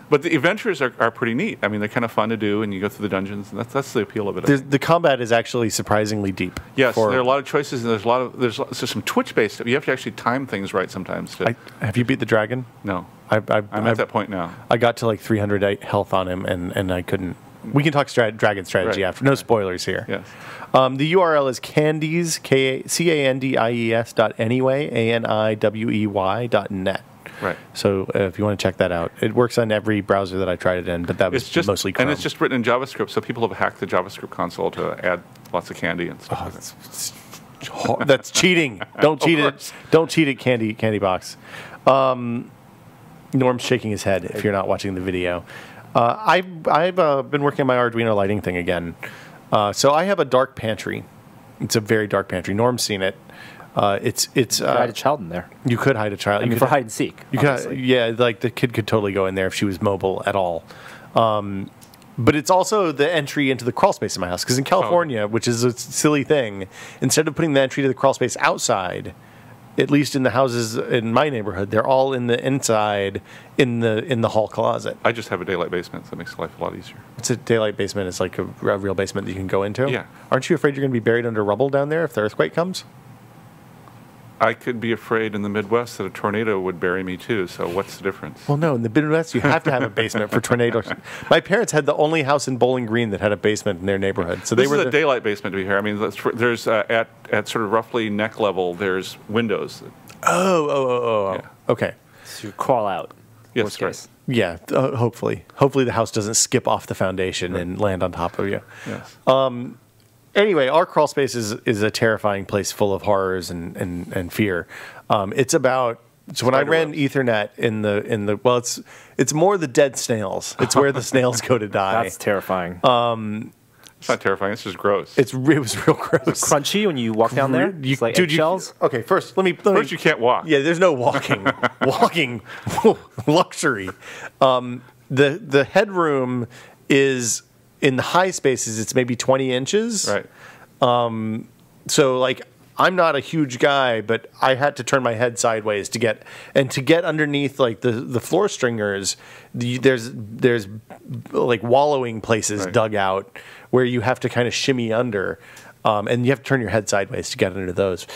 But the adventures are pretty neat. I mean, they're kind of fun to do, and you go through the dungeons, and that's the appeal of it. The combat is actually surprisingly deep. Yes, there are a lot of choices, and there's some Twitch-based stuff. You have to actually time things right sometimes. Have you beat the dragon? No. I'm at that point now. I got to like 300 health on him, and I couldn't. We can talk dragon strategy Right. after. No spoilers here. Yes. The URL is candies, candies.anyway, ANIWEY.net. Right. So if you want to check that out, it works on every browser that I tried it in, but that was mostly Chrome. And it's just written in JavaScript, so people have hacked the JavaScript console to add lots of candy and stuff. Like that. That's cheating. Don't cheat it. Don't cheat at Candy Box. Norm's shaking his head if you're not watching the video. I've been working on my Arduino lighting thing again. So I have a dark pantry. It's a very dark pantry. Norm's seen it. It's hide a child in there. You could hide a child. I mean, for hide and seek. You could, yeah, like the kid could totally go in there if she was mobile at all. But it's also the entry into the crawl space in my house. Because in California, which is a silly thing, instead of putting the entry to the crawl space outside, at least in the houses in my neighborhood, they're all in the inside in the hall closet. I just have a daylight basement, so that makes life a lot easier. It's a daylight basement. It's like a real basement that you can go into. Yeah. Aren't you afraid you're going to be buried under rubble down there if the earthquake comes? I could be afraid in the Midwest that a tornado would bury me too, so what's the difference? Well, no, in the Midwest, you have to have a basement for tornadoes. My parents had the only house in Bowling Green that had a basement in their neighborhood. So this is a daylight basement to be here. I mean, there's at sort of roughly neck level, there's windows. Oh. Yeah. Okay. So you crawl out. Yes, worst right. case. Yeah, hopefully. Hopefully the house doesn't skip off the foundation and land on top of you. Yes. Anyway, our crawl space is a terrifying place full of horrors and fear. It's about when I ran Ethernet in the well, it's more the dead snails. It's where the snails go to die. That's terrifying. It's not terrifying. It's just gross. It was real gross. It's crunchy when you walk down there. It's like eggshells. Okay, first let me. First, you can't walk. Yeah, there's no walking. Walking luxury. The headroom is in the high spaces. It's maybe 20 inches. Right. So like I'm not a huge guy, but I had to turn my head sideways to get underneath like the floor stringers. There's like wallowing places dug out where you have to kind of shimmy under, and you have to turn your head sideways to get under those.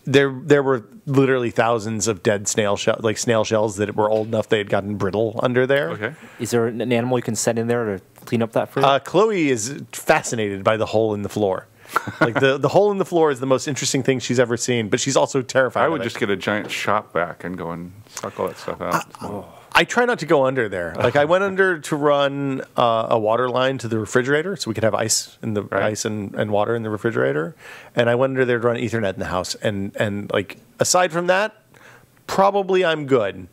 There were literally thousands of dead snail shells that were old enough they had gotten brittle under there. Okay. Is there an animal you can send in there to clean up that for you? Chloe is fascinated by the hole in the floor. Like the hole in the floor is the most interesting thing she's ever seen, but she's also terrified. I would just get a giant shop vac and go and suck all that stuff out. I try not to go under there. Like I went under to run a water line to the refrigerator, so we could have ice in the ice and water in the refrigerator. And I went under there to run Ethernet in the house. And like aside from that, probably I'm good.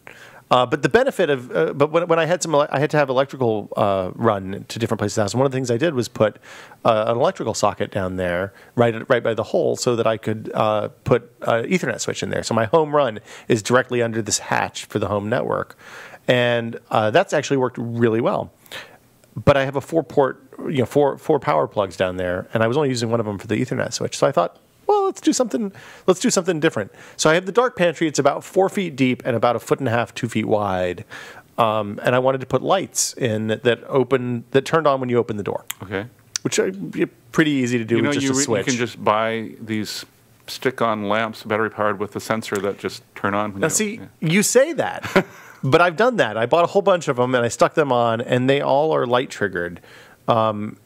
But the benefit of but when I had to have electrical run to different places in the house. And one of the things I did was put an electrical socket down there right by the hole so that I could put an Ethernet switch in there. So my home run is directly under this hatch for the home network. And that's actually worked really well. But I have a 4-port, four power plugs down there, and I was only using one of them for the Ethernet switch. So I thought, well, let's do something different. So I have the dark pantry. It's about 4 feet deep and about 1.5 feet, 2 feet wide. And I wanted to put lights in that turned on when you open the door. Okay. Which are pretty easy to do with just a switch. You can just buy these stick-on lamps, battery-powered, with the sensor that just turn on. You say that. But I've done that. I bought a whole bunch of them, and I stuck them on, and they all are light-triggered. And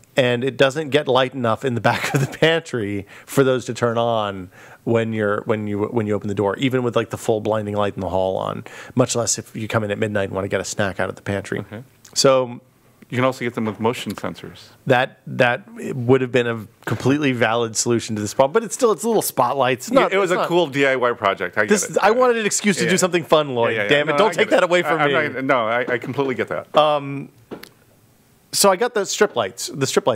it doesn't get light enough in the back of the pantry for those to turn on when you open the door, even with like the full blinding light in the hall on, much less if you come in at midnight and want to get a snack out of the pantry. Okay. So you can also get them with motion sensors. That would have been a completely valid solution to this problem, but it's little spotlights. It was a cool DIY project. I get it. I wanted an excuse to do something fun, Lloyd. Damn it! Don't take that away from me. I completely get that. So I got the strip lights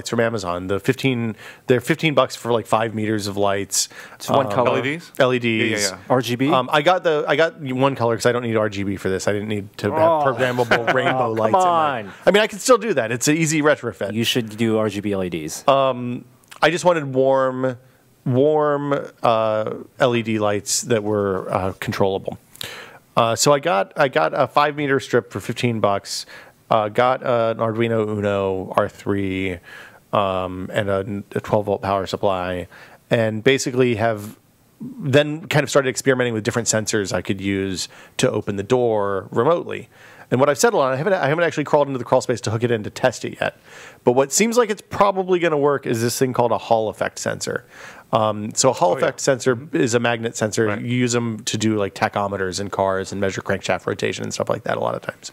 from Amazon. They're $15 for like 5 meters of lights. It's one color. LEDs. LEDs. RGB. I got one color because I don't need RGB for this. I didn't need to have programmable rainbow lights. Come on. I mean, I can still do that. It's an easy retrofit. You should do RGB LEDs. I just wanted warm LED lights that were controllable. So I got a 5 meter strip for $15. Got an Arduino Uno R3 and a 12-volt power supply, and basically have then kind of started experimenting with different sensors I could use to open the door remotely. And what I've settled on, I haven't actually crawled into the crawl space to hook it in to test it yet. But what seems like it's probably going to work is this thing called a Hall effect sensor. So a Hall effect sensor is a magnet sensor. Right. You use them to do like tachometers in cars and measure crankshaft rotation and stuff like that a lot of times.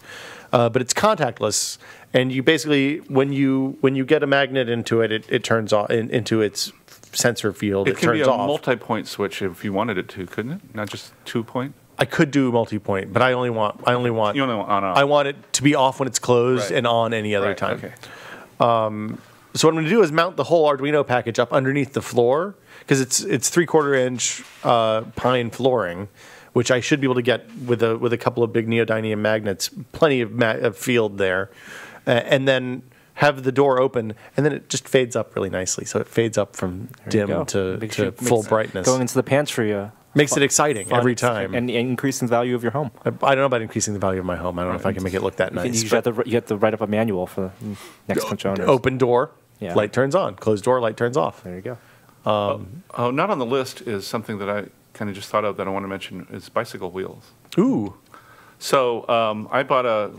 But it's contactless, and you basically when you get a magnet into it, it turns off into its sensor field. It can turns be a off. multi-point switch if you wanted it to, couldn't it? Not just 2-point. I could do multi-point, but I only want. You only want on. I want it to be off when it's closed and on any other time. Okay. So what I'm going to do is mount the whole Arduino package up underneath the floor because it's 3/4 inch pine flooring, which I should be able to get with a couple of big neodymium magnets, plenty of field there, and then have the door open, and then it just fades up really nicely. So it fades up from dim to full brightness. Going into the pantry. Makes it exciting every time. And increasing the value of your home. I don't know about increasing the value of my home. I don't know if I can make it look that nice. You have to write up a manual for the next bunch of owners. Open door, light turns on. Closed door, light turns off. There you go. Not on the list is something that I kind of just thought of that I want to mention is bicycle wheels. Ooh. So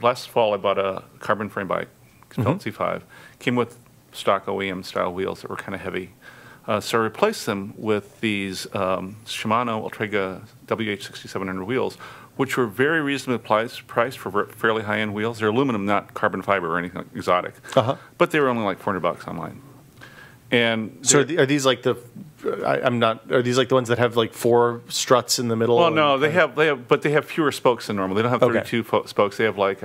last fall I bought a carbon frame bike, C5. Came with stock OEM style wheels that were kind of heavy. So I replaced them with these Shimano Ultrega WH6700 wheels, which were very reasonably priced for fairly high-end wheels. They're aluminum, not carbon fiber or anything exotic. But they were only like $400 online. And so are these like the? Are these like the ones that have like 4 struts in the middle? Well, no, they have fewer spokes than normal. They don't have 32 spokes. They have like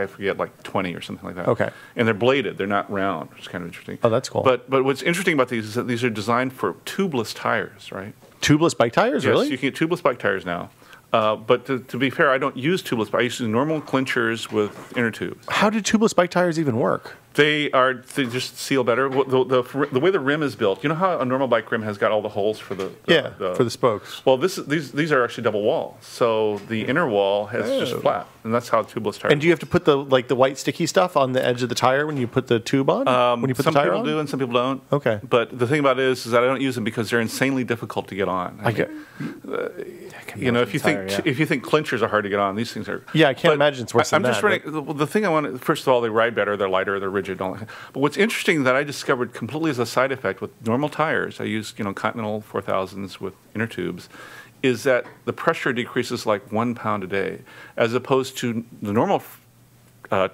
20 or something like that. Okay. And they're bladed. They're not round, which is kind of interesting. Oh, that's cool. But what's interesting about these is that these are designed for tubeless tires, right? Tubeless bike tires, yes, really? You can get tubeless bike tires now. But to be fair, I don't use tubeless. I use normal clinchers with inner tubes. How do tubeless bike tires even work? They just seal better. The way the rim is built, you know how a normal bike rim has got all the holes for the for the spokes. Well, these are actually double wall, so the inner wall has just flat, and that's how tubeless tires. And do you have to put the white sticky stuff on the edge of the tire when you put the tube on? When you put the tire on? Some people do, and some people don't. Okay. But the thing about it is that I don't use them because they're insanely difficult to get on. If you think clinchers are hard to get on, these things are. Yeah, I can't imagine it's worse than that. The thing I want. First of all, they ride better. They're lighter. They're rigid. But what's interesting that I discovered completely as a side effect with normal tires, I use Continental 4000s with inner tubes, is that the pressure decreases like 1 pound a day, as opposed to the normal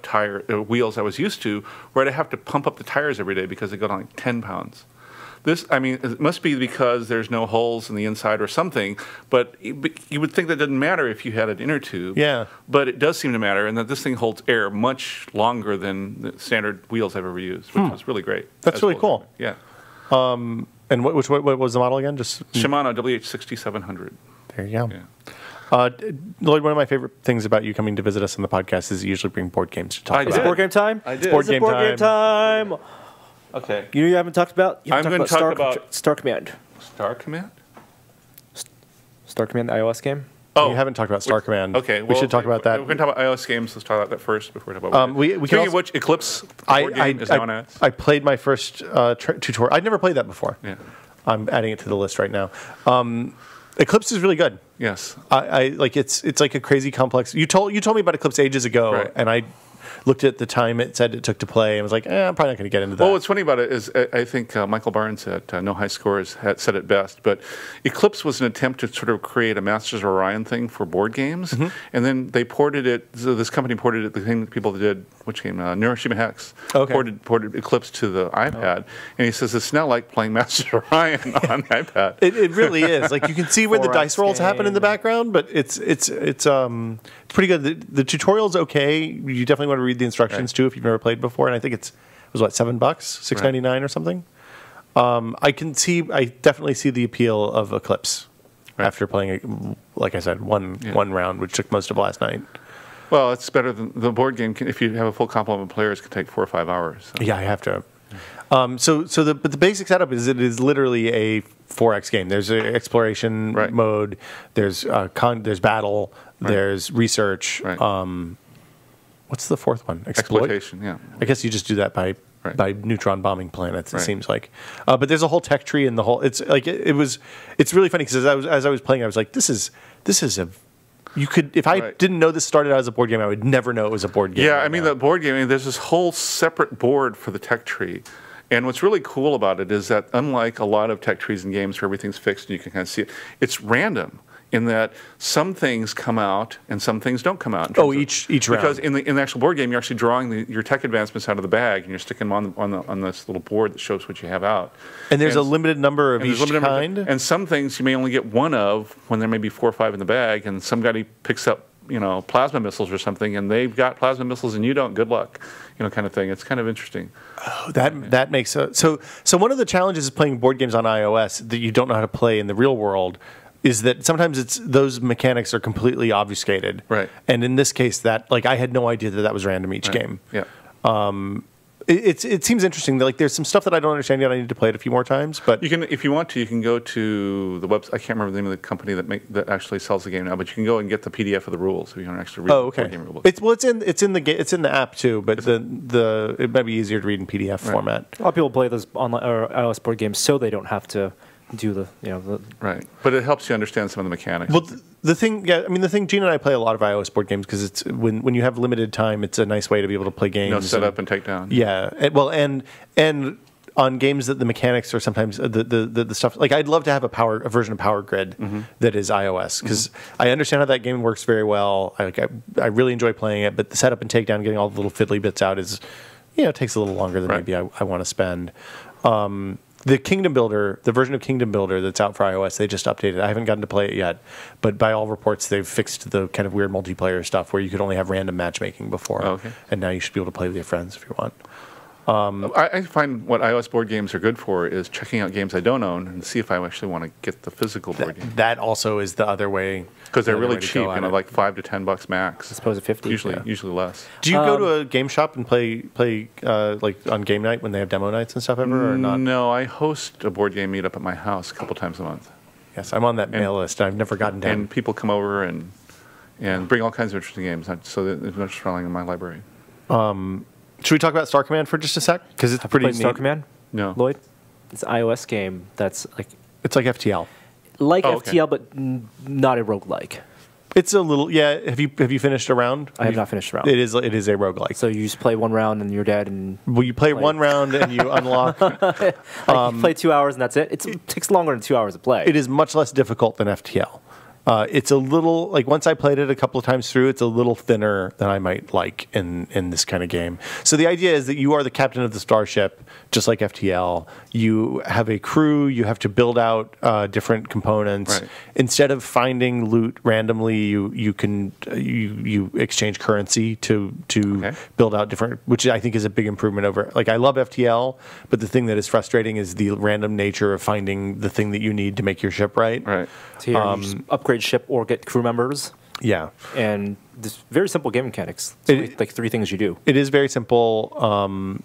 tire wheels I was used to, where I'd have to pump up the tires every day because they go down like 10 pounds. It must be because there's no holes in the inside or something, but you would think that didn't matter if you had an inner tube. Yeah. But it does seem to matter, and that this thing holds air much longer than the standard wheels I've ever used, which was really great. That's really cool. Yeah. And what was the model again? Just Shimano WH6700. There you go. Yeah. Lloyd, one of my favorite things about you coming to visit us on the podcast is you usually bring board games to talk about. Is it board game time? I did. It's board game time. Okay. You haven't talked about? I'm going to talk about Star Command. Star Command? Star Command, the iOS game? Oh, we haven't talked about Star Command. Okay, we should talk about that. We're going to talk about iOS games. Let's talk about that first before we talk about. Speaking of which, Eclipse board game is now on. I played my first tutorial. I'd never played that before. Yeah. I'm adding it to the list right now. Eclipse is really good. Yes. I like it's like a crazy complex. You told me about Eclipse ages ago, right. And I looked at the time it said it took to play and was like, I'm probably not going to get into that. Well, what's funny about it is I think Michael Barnes at No High Scores had said it best, but Eclipse was an attempt to sort of create a Masters of Orion thing for board games, and then they ported it, so this company ported it, the same people that did, which game, Neuroshima Hex, ported Eclipse to the iPad, and he says it's now like playing Masters of Orion on the iPad. It really is. Like you can see where the dice rolls happen in the background, but it's pretty good. The tutorial's okay. You definitely want to read the instructions too if you've never played before. And I think it was what, $7, $6.99 or something. I definitely see the appeal of Eclipse after playing it, like I said, one round, which took most of last night. Well, it's better than the board game. If you have a full complement of players, it can take 4 or 5 hours. So. Yeah, I have to. But the basic setup is it is literally a 4X game. There's an exploration mode. There's battle. There's research. Right. What's the fourth one? Exploitation. Yeah. I guess you just do that by neutron bombing planets. It seems like. But there's a whole tech tree in the whole. It's like it's really funny because as I was playing, I was like, this is a. You could, if I didn't know this started out as a board game, I would never know it was a board game. Yeah, I mean, the board game, there's this whole separate board for the tech tree. And what's really cool about it is that unlike a lot of tech trees and games where everything's fixed and you can kind of see it, it's random in that some things come out and some things don't come out. Each round. Because in the actual board game, you're actually drawing your tech advancements out of the bag and you're sticking them on this little board that shows what you have out. And there's a limited number of each kind? And some things you may only get one of when there may be 4 or 5 in the bag, and somebody picks up plasma missiles or something, and they've got plasma missiles and you don't. Good luck, kind of thing. It's kind of interesting. Oh, that makes so one of the challenges of playing board games on iOS that you don't know how to play in the real world is that sometimes those mechanics are completely obfuscated. Right. And in this case, I had no idea that was random each game. Yeah. It seems interesting. Like there's some stuff that I don't understand yet. I need to play it a few more times. But You can, if you want to, you can go to the website. I can't remember the name of the company that actually sells the game now, but you can go and get the PDF of the rules if you want to actually read the board game rule book. It's in the app too, but it might be easier to read in PDF format. A lot of people play those online or iOS board games so they don't have to do the Right, but it helps you understand some of the mechanics. Well, the thing, Gene and I play a lot of iOS board games because it's when you have limited time, it's a nice way to be able to play games. No setup and takedown. Yeah, and on games that the mechanics are sometimes the stuff. Like I'd love to have a version of Power Grid that is iOS because I understand how that game works very well. I really enjoy playing it, but the setup and takedown, getting all the little fiddly bits out is, takes a little longer than maybe I want to spend. The Kingdom Builder, the version of Kingdom Builder that's out for iOS, they just updated. I haven't gotten to play it yet, but by all reports, they've fixed the kind of weird multiplayer stuff where you could only have random matchmaking before, and now you should be able to play with your friends if you want. I find what iOS board games are good for is checking out games I don't own and see if I actually want to get the physical board game. That also is the other way. Because they're really cheap, like $5 to $10 max. As opposed to 50. Usually less. Do you go to a game shop and play like on game night when they have demo nights and stuff ever, or not? No, I host a board game meetup at my house a couple times a month. Yes, I'm on that mail list. I've never gotten down. And people come over and bring all kinds of interesting games, so they're not just relying on my library. Should we talk about Star Command for just a sec? Because it's pretty neat. Star Command? No. Lloyd? It's an iOS game that's like... It's like FTL. Like FTL, but not a roguelike. It's a little... Yeah, have you finished a round? I have not finished a round. It is a roguelike. So you just play one round and you're dead and... Well, you play one round and you unlock... you play 2 hours and that's it? It takes longer than 2 hours to play. It is much less difficult than FTL. It's a little, like once I played it a couple of times through, it's a little thinner than I might like in this kind of game. So the idea is that you are the captain of the starship, just like FTL. You have a crew, you have to build out different components. Right. Instead of finding loot randomly, you exchange currency to build out different, which I think is a big improvement over, like I love FTL, but the thing that is frustrating is the random nature of finding the thing that you need to make your ship right. Right. So here you just upgrade ship or get crew members. Yeah. And this very simple game mechanics. It's like 3 things you do. It is very simple.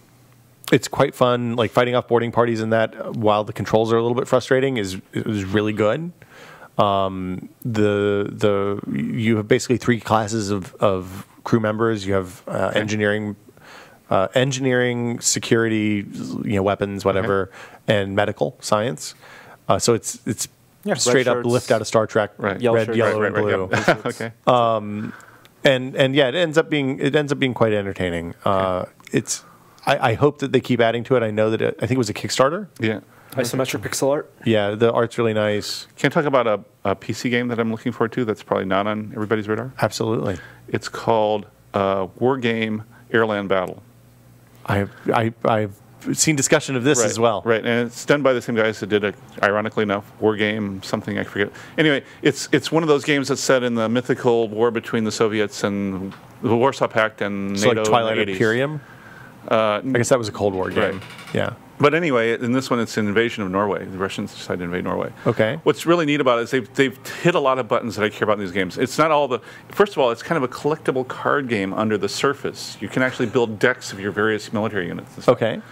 It's quite fun. Like fighting off boarding parties in that, while the controls are a little bit frustrating, is really good. You have basically 3 classes of crew members. You have engineering, security, weapons, whatever, and medical science. So it's straight up lift out of Star Trek, red, yellow, and blue. Yep. Okay. And yeah, it ends up being quite entertaining. I hope that they keep adding to it. I know that I think it was a Kickstarter. Yeah. Isometric pixel art. Yeah, the art's really nice. Can I talk about a PC game that I'm looking forward to that's probably not on everybody's radar? Absolutely. It's called War Game Airland Battle. I've seen discussion of this as well. Right, and it's done by the same guys that did ironically enough, War Game something, I forget. Anyway, it's one of those games that's set in the mythical war between the Soviets and the Warsaw Pact and NATO. Like Twilight in the 80s. Imperium? I guess that was a Cold War game. Right. Yeah. But anyway, in this one, it's an invasion of Norway. The Russians decided to invade Norway. Okay. What's really neat about it is they've hit a lot of buttons that I care about in these games. It's not all the... First of all, it's kind of a collectible card game under the surface. You can actually build decks of your various military units and stuff. Okay.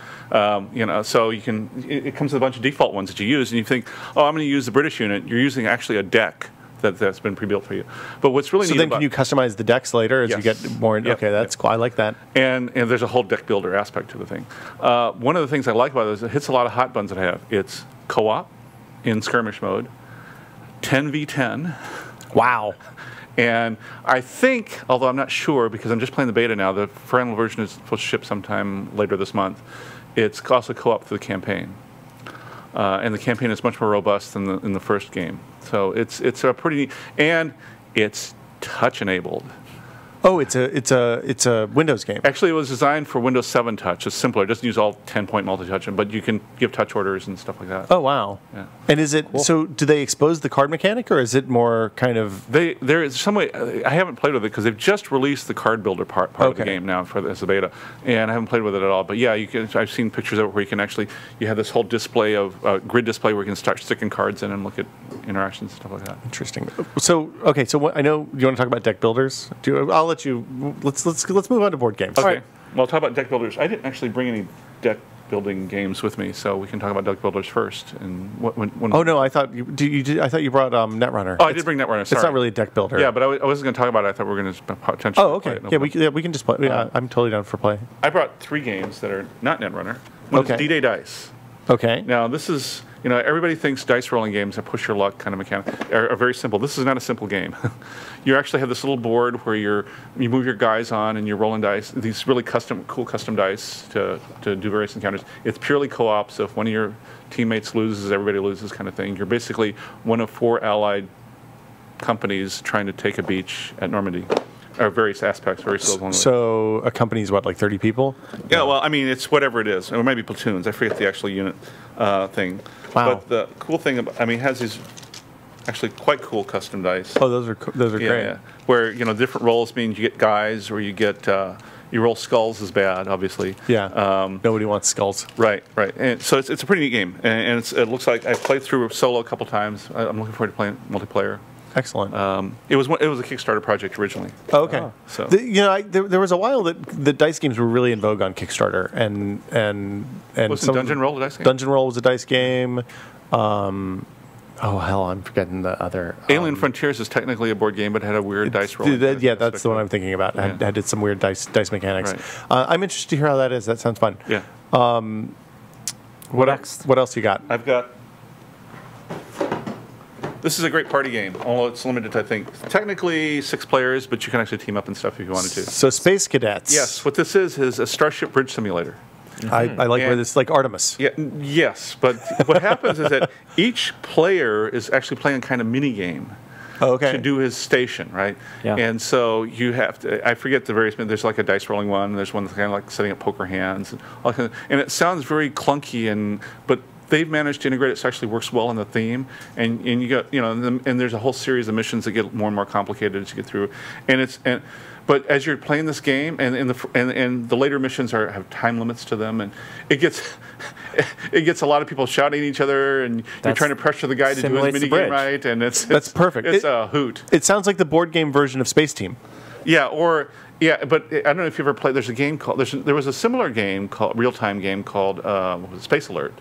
So you can... It comes with a bunch of default ones that you use, and you think, oh, I'm going to use the British unit. You're using actually a deck that's been pre-built for you. But what's really neat So then can you customize the decks later as you get more... Yep. Okay, that's cool. I like that. And there's a whole deck builder aspect to the thing. One of the things I like about it is it hits a lot of hot buttons that I have. It's co-op in skirmish mode, 10v10. Wow. And I think, although I'm not sure because I'm just playing the beta now, the final version is supposed to ship sometime later this month. It's also co-op for the campaign. And the campaign is much more robust than in the first game. So it's a pretty neat, and it's touch enabled. Oh, it's a Windows game. Actually, it was designed for Windows 7 Touch. It's simpler. It doesn't use all 10-point multi-touch, but you can give touch orders and stuff like that. Oh, wow. Yeah. And is it so? Do they expose the card mechanic, or is it more kind of? There is some way. I haven't played with it because they've just released the card builder part of the game now as a beta, and I haven't played with it at all. But yeah, you can. I've seen pictures of it where you can actually you have this whole display of grid display where you can start sticking cards in and look at interactions and stuff like that. Interesting. So okay, so I know you want to talk about deck builders. I'll let you. Let's move on to board games. Okay. Well, I'll talk about deck builders. I didn't actually bring any deck building games with me, so we can talk about deck builders first. And when Oh no, I thought you did. I thought you brought Netrunner. Oh, I did bring Netrunner. Sorry. It's not really a deck builder. Yeah, but I wasn't going to talk about it. I thought we were going to potentially. Oh, okay. Play it. Yeah, we can just play. Yeah, I'm totally down for play. I brought 3 games that are not Netrunner. One is D-Day Dice. Okay. Now, this is, everybody thinks dice rolling games that push your luck kind of mechanic are very simple. This is not a simple game. You actually have this little board where you move your guys on and you're rolling dice, these really cool custom dice to do various encounters. It's purely co-op, so if one of your teammates loses, everybody loses kind of thing. You're basically one of 4 allied companies trying to take a beach at Normandy. Or various aspects, very slow. So a company's what, like 30 people? Yeah, well, I mean, it's whatever it is. Or maybe platoons. I forget the actual unit thing. Wow. But the cool thing about, it has these actually quite cool custom dice. Oh, those are great. Yeah. Where, different rolls means you get guys, or you get, you roll skulls is bad, obviously. Yeah. Nobody wants skulls. Right. And so it's a pretty neat game. And it looks like I've played through solo a couple times. I'm looking forward to playing multiplayer. Excellent. It was a Kickstarter project originally. Oh, okay. So there was a while that the dice games were really in vogue on Kickstarter, and wasn't Dungeon Roll a dice game? Dungeon Roll was a dice game. Oh hell, I'm forgetting the other. Alien Frontiers is technically a board game, but it had a weird dice roll. Yeah, that's the one I'm thinking about. Yeah. Had some weird dice mechanics. Right. I'm interested to hear how that is. That sounds fun. Yeah. What else you got? I've got. This is a great party game, although it's limited to, I think, technically 6 players, but you can actually team up and stuff if you wanted to. So Space Cadets. Yes, what this is a Starship Bridge Simulator. I like where this, like Artemis. Yeah, yes, but what happens is that each player is actually playing a kind of mini game. Oh, okay. To do his station, right? Yeah. And so you have to, I forget the various, there's like a dice rolling one, there's one that's kind of like setting up poker hands, and all kind of, and it sounds very clunky, but they've managed to integrate it so it actually works well in the theme, and you got, and there's a whole series of missions that get more and more complicated as you get through, but as you're playing this game, and the later missions have time limits to them, and it gets a lot of people shouting at each other, and you're trying to pressure the guy to do his mini game right, and that's perfect. It's a hoot. It sounds like the board game version of Space Team. Yeah, but I don't know if you ever played. There's a game called. There was a similar game called real-time game called Space Alert.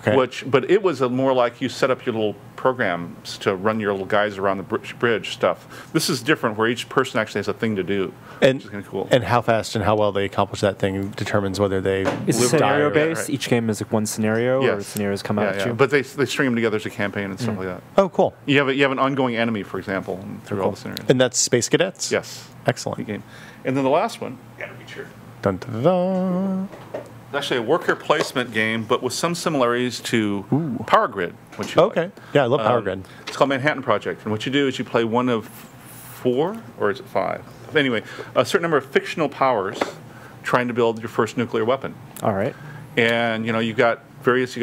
Okay. But it was more like you set up your little programs to run your little guys around the bridge stuff. This is different, where each person actually has a thing to do, which is kind of cool. And how fast and how well they accomplish that thing determines whether they Is it scenario based? Right. Each game is like one scenario, or scenarios come out at you? But they string them together as a campaign and stuff like that. Oh, cool. You have an ongoing enemy, for example, through all the scenarios. And that's Space Cadets? Yes. Excellent. Game. And then the last one, gotta be sure. Dun, dun, dun. It's actually a worker placement game, but with some similarities to Power Grid. Which you okay. like. Yeah, I love Power Grid. It's called Manhattan Project, and what you do is you play one of 4, or is it 5? Anyway, a certain number of fictional powers trying to build your first nuclear weapon. All right. And you've got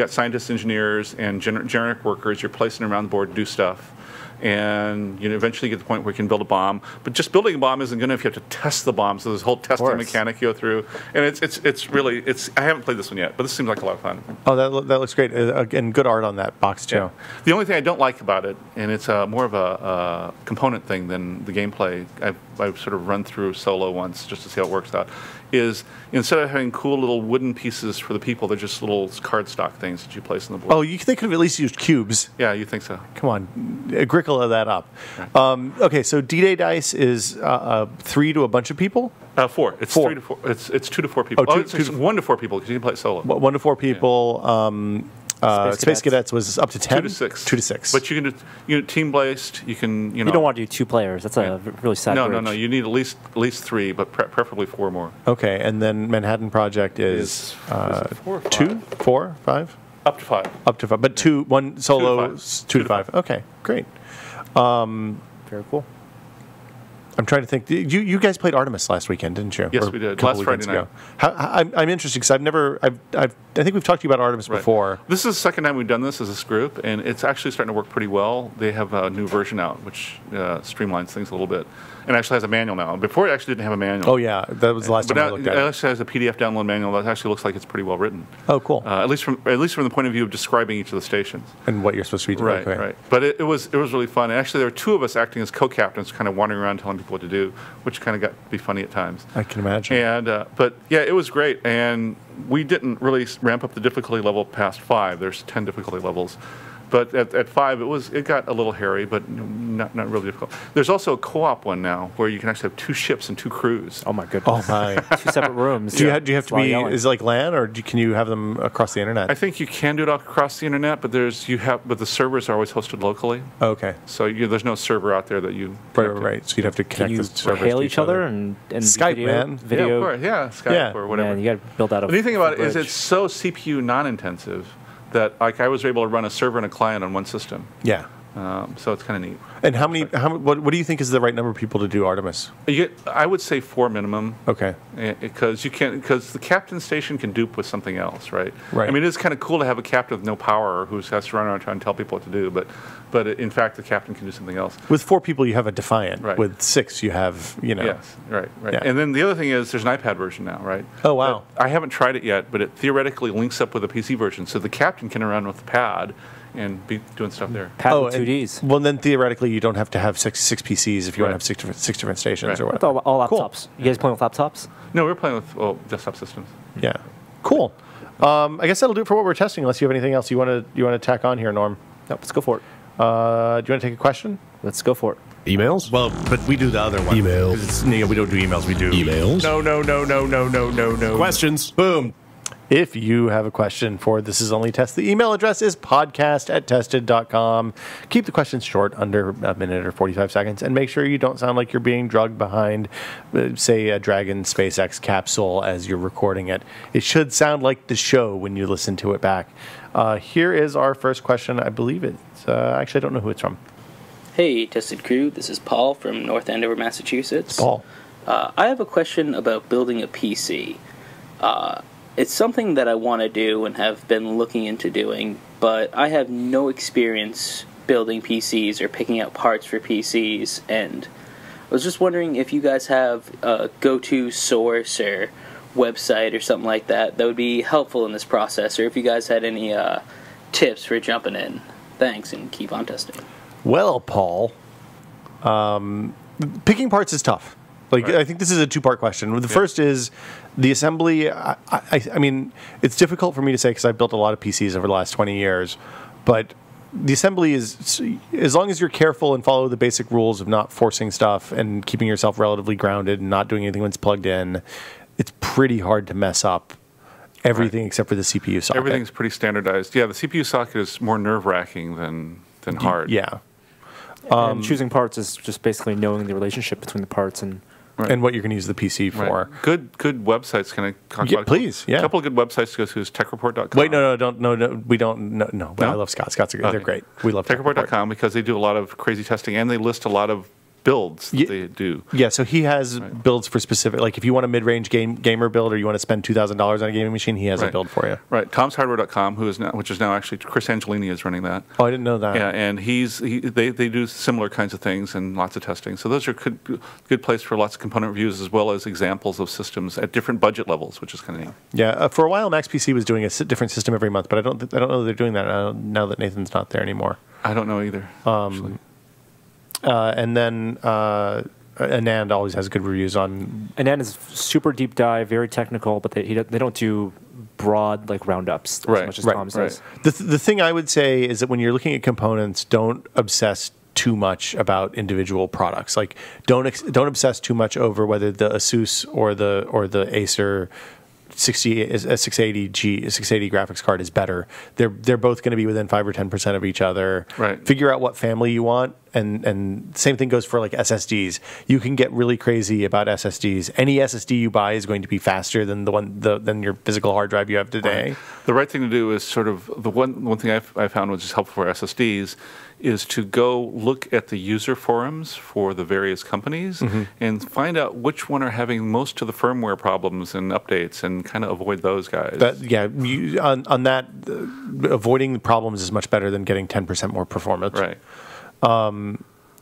scientists, engineers, and generic workers. You're placing them around the board to do stuff. And eventually get to the point where you can build a bomb. But just building a bomb isn't good enough. You have to test the bomb. So there's a whole testing mechanic you go through. And it's really I haven't played this one yet, but this seems like a lot of fun. Oh, that looks great. And good art on that box too. Yeah. The only thing I don't like about it, and it's more of a component thing than the gameplay. I've sort of run through solo once just to see how it works out. Is instead of having cool little wooden pieces for the people, they're just little cardstock things that you place on the board. Oh, they could have at least used cubes. Yeah, you think so? Come on, Agricola that up. Right. Okay, so D-Day Dice is 3 to a bunch of people? 4. It's 4. 3 to 4. It's 2 to 4 people. It's 1 to 4 people because you can play it solo. 1 to 4 people. Yeah. Space Cadets was up to 10? 2 to 6. 2 to 6. But you can do team-based. You can, You don't want to do 2 players. That's a really sad bridge. No. You need at least 3, but preferably 4 more. Okay, and then Manhattan Project is 4 or 5? 2, 4, 5? Up to 5. Up to 5, but 1 solo, 2 to 5. Okay, great. Very cool. I'm trying to think. You guys played Artemis last weekend, didn't you? Yes, we did. Last Friday night. I'm interested because I've think we've talked to you about Artemis before. This is the second time we've done this as this group, and it's actually starting to work pretty well. They have a new version out, which streamlines things a little bit, and actually has a manual now. Before, it actually didn't have a manual. Oh yeah, that was the last time I looked at it. It actually has a PDF download manual that actually looks like it's pretty well written. Oh, cool. At least from the point of view of describing each of the stations and what you're supposed to be doing. Right, right. But it was really fun. And actually, there were two of us acting as co-captains, kind of wandering around telling people what to do, which kind of got to be funny at times. I can imagine. And but yeah, it was great. And we didn't really ramp up the difficulty level past 5. There's 10 difficulty levels. But at 5, it got a little hairy, but not really difficult. There's also a co-op one now where you can actually have 2 ships and 2 crews. Oh my goodness! Oh my! 2 separate rooms. Do you have to be? Is it like LAN, or can you have them across the internet? I think you can do it across the internet, but but the servers are always hosted locally. Okay. So there's no server out there that you. Right. So you'd have to connect Can the you servers hail to each other and Skype, man. video? Yeah, of course. Yeah, Skype or whatever. Man, you got to build out a. The neat thing about it is bridge. it's so CPU non-intensive that like I was able to run a server and a client on one system. Yeah. So it's kind of neat. And what do you think is the right number of people to do Artemis? I would say 4 minimum. Okay. Because the captain station can dupe with something else, right? Right. I mean, it's kind of cool to have a captain with no power who has to run around trying to tell people what to do, but in fact, the captain can do something else. With 4 people, you have a Defiant. Right. With 6, you have, Yes, right. Yeah. And then the other thing is there's an iPad version now, right? Oh, wow. I haven't tried it yet, but it theoretically links up with a PC version, so the captain can run with the pad and be doing stuff there. Pad with 2Ds. Well, then theoretically, you don't have to have six PCs if you want to have six different stations or With whatever. all Cool. laptops. You guys playing with laptops? No, we're playing with desktop systems. Yeah. Cool. I guess that'll do it for what we're testing. Unless you have anything else you want to tack on here, Norm. Nope, let's go for it. Do you want to take a question? Let's go for it. Emails? Well, but we do the other one. Emails. 'Cause it's, we don't do emails. We do Emails? No. Questions? Boom. If you have a question for This Is Only Test, the email address is podcast@tested.com. Keep the questions short, under a minute or 45 seconds, and make sure you don't sound like you're being drugged behind, say, a Dragon SpaceX capsule as you're recording it. It should sound like the show when you listen to it back. Here is our first question. I believe it's, actually, I don't know who it's from. Hey, Tested Crew. This is Paul from North Andover, Massachusetts. Paul. I have a question about building a PC. It's something that I want to do and have been looking into doing, but I have no experience building PCs or picking out parts for PCs, and I was just wondering if you guys have a go-to source or website or something like that would be helpful in this process, or if you guys had any tips for jumping in. Thanks, and keep on testing. Well, Paul, picking parts is tough. Right. I think this is a 2-part question. The first is the assembly. I mean, it's difficult for me to say because I've built a lot of PCs over the last 20 years, but the assembly is, as long as you're careful and follow the basic rules of not forcing stuff and keeping yourself relatively grounded and not doing anything when it's plugged in, it's pretty hard to mess up everything except for the CPU socket. Everything's pretty standardized. Yeah, the CPU socket is more nerve-wracking than hard. Yeah. And choosing parts is just basically knowing the relationship between the parts and and what you're going to use the PC for. Right. Good websites. Can I talk about? Please. Yeah. A couple of good websites to go to is techreport.com. Wait, no, we don't. No. I love Scott. They're great. We love techreport.com because they do a lot of crazy testing and they list a lot of builds that they do. Yeah, so he has builds for specific, like if you want a mid-range gamer build or you want to spend $2,000 on a gaming machine, he has a build for you. Right. Tom'sHardware.com, which is now actually Chris Angelini is running that. Oh, I didn't know that. Yeah, and they do similar kinds of things and lots of testing. So those are good place for lots of component reviews as well as examples of systems at different budget levels, which is kind of neat. Yeah, for a while Max PC was doing a different system every month, but I don't know they're doing that now that Nathan's not there anymore. I don't know either. And then Anand always has good reviews on. Anand is super deep dive, very technical, but they don't do broad like roundups as much as Tom says. The thing I would say is that when you're looking at components, don't obsess too much about individual products. Like don't obsess too much over whether the Asus or the Acer 680 graphics card is better. They're both going to be within 5 or 10% of each other. Right. Figure out what family you want and same thing goes for like SSDs. You can get really crazy about SSDs. Any SSD you buy is going to be faster than than your physical hard drive you have today. Right. The right thing to do is sort of the one thing I found which is helpful for SSDs is to go look at the user forums for the various companies and find out which one are having most of the firmware problems and updates, and kind of avoid those guys. On that, avoiding the problems is much better than getting 10% more performance. Right.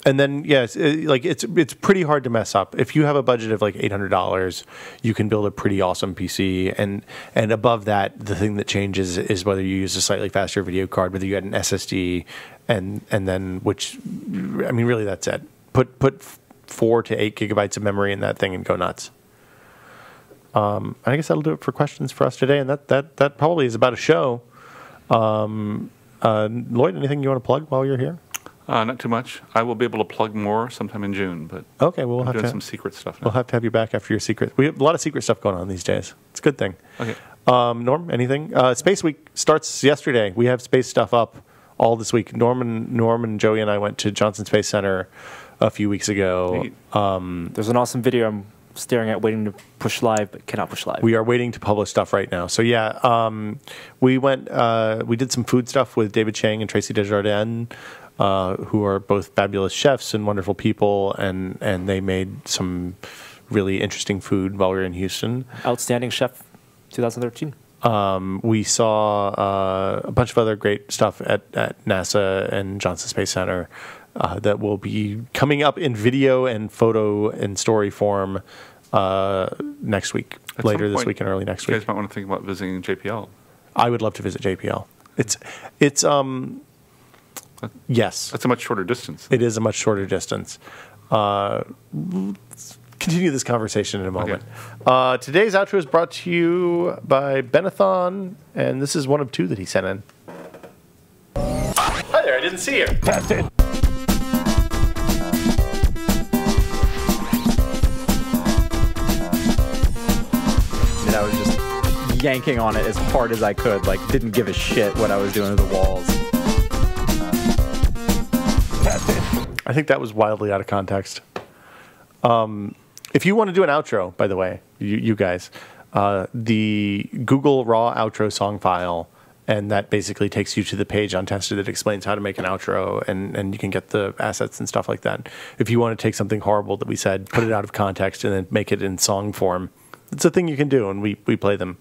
And then, yes, it's pretty hard to mess up. If you have a budget of like $800, you can build a pretty awesome PC. And above that, the thing that changes is whether you use a slightly faster video card, whether you add an SSD, and then really that's it. Put 4 to 8 gigabytes of memory in that thing and go nuts. I guess that'll do it for questions for us today, and that probably is about a show. Loyd, anything you want to plug while you're here? Not too much. I will be able to plug more sometime in June, but okay, we'll I'm have doing to some secret stuff now. We'll have to have you back after your secret. We have a lot of secret stuff going on these days. It's a good thing. Okay. Norm, anything? Space Week starts yesterday. We have space stuff up all this week. Norm and Joey and I went to Johnson Space Center a few weeks ago. There's an awesome video I'm staring at, waiting to push live, but cannot push live. We are waiting to publish stuff right now. So yeah, we went. We did some food stuff with David Chang and Tracy Desjardins, who are both fabulous chefs and wonderful people, and they made some really interesting food while we were in Houston. Outstanding Chef 2013. We saw a bunch of other great stuff at NASA and Johnson Space Center that will be coming up in video and photo and story form next week, later this week and early next week. You guys might want to think about visiting JPL. I would love to visit JPL. It's yes. That's a much shorter distance. It is a much shorter distance. Let's continue this conversation in a moment. Okay. Today's outro is brought to you by Benathon, and this is one of 2 that he sent in. Hi there, I didn't see you. That's it. And I was just yanking on it as hard as I could, like didn't give a shit what I was doing to the walls. I think that was wildly out of context. If you want to do an outro, by the way, you guys, the Google Raw outro song file, and that basically takes you to the page on Tester that explains how to make an outro, and you can get the assets and stuff like that. If you want to take something horrible that we said, put it out of context, and then make it in song form, it's a thing you can do, and we play them.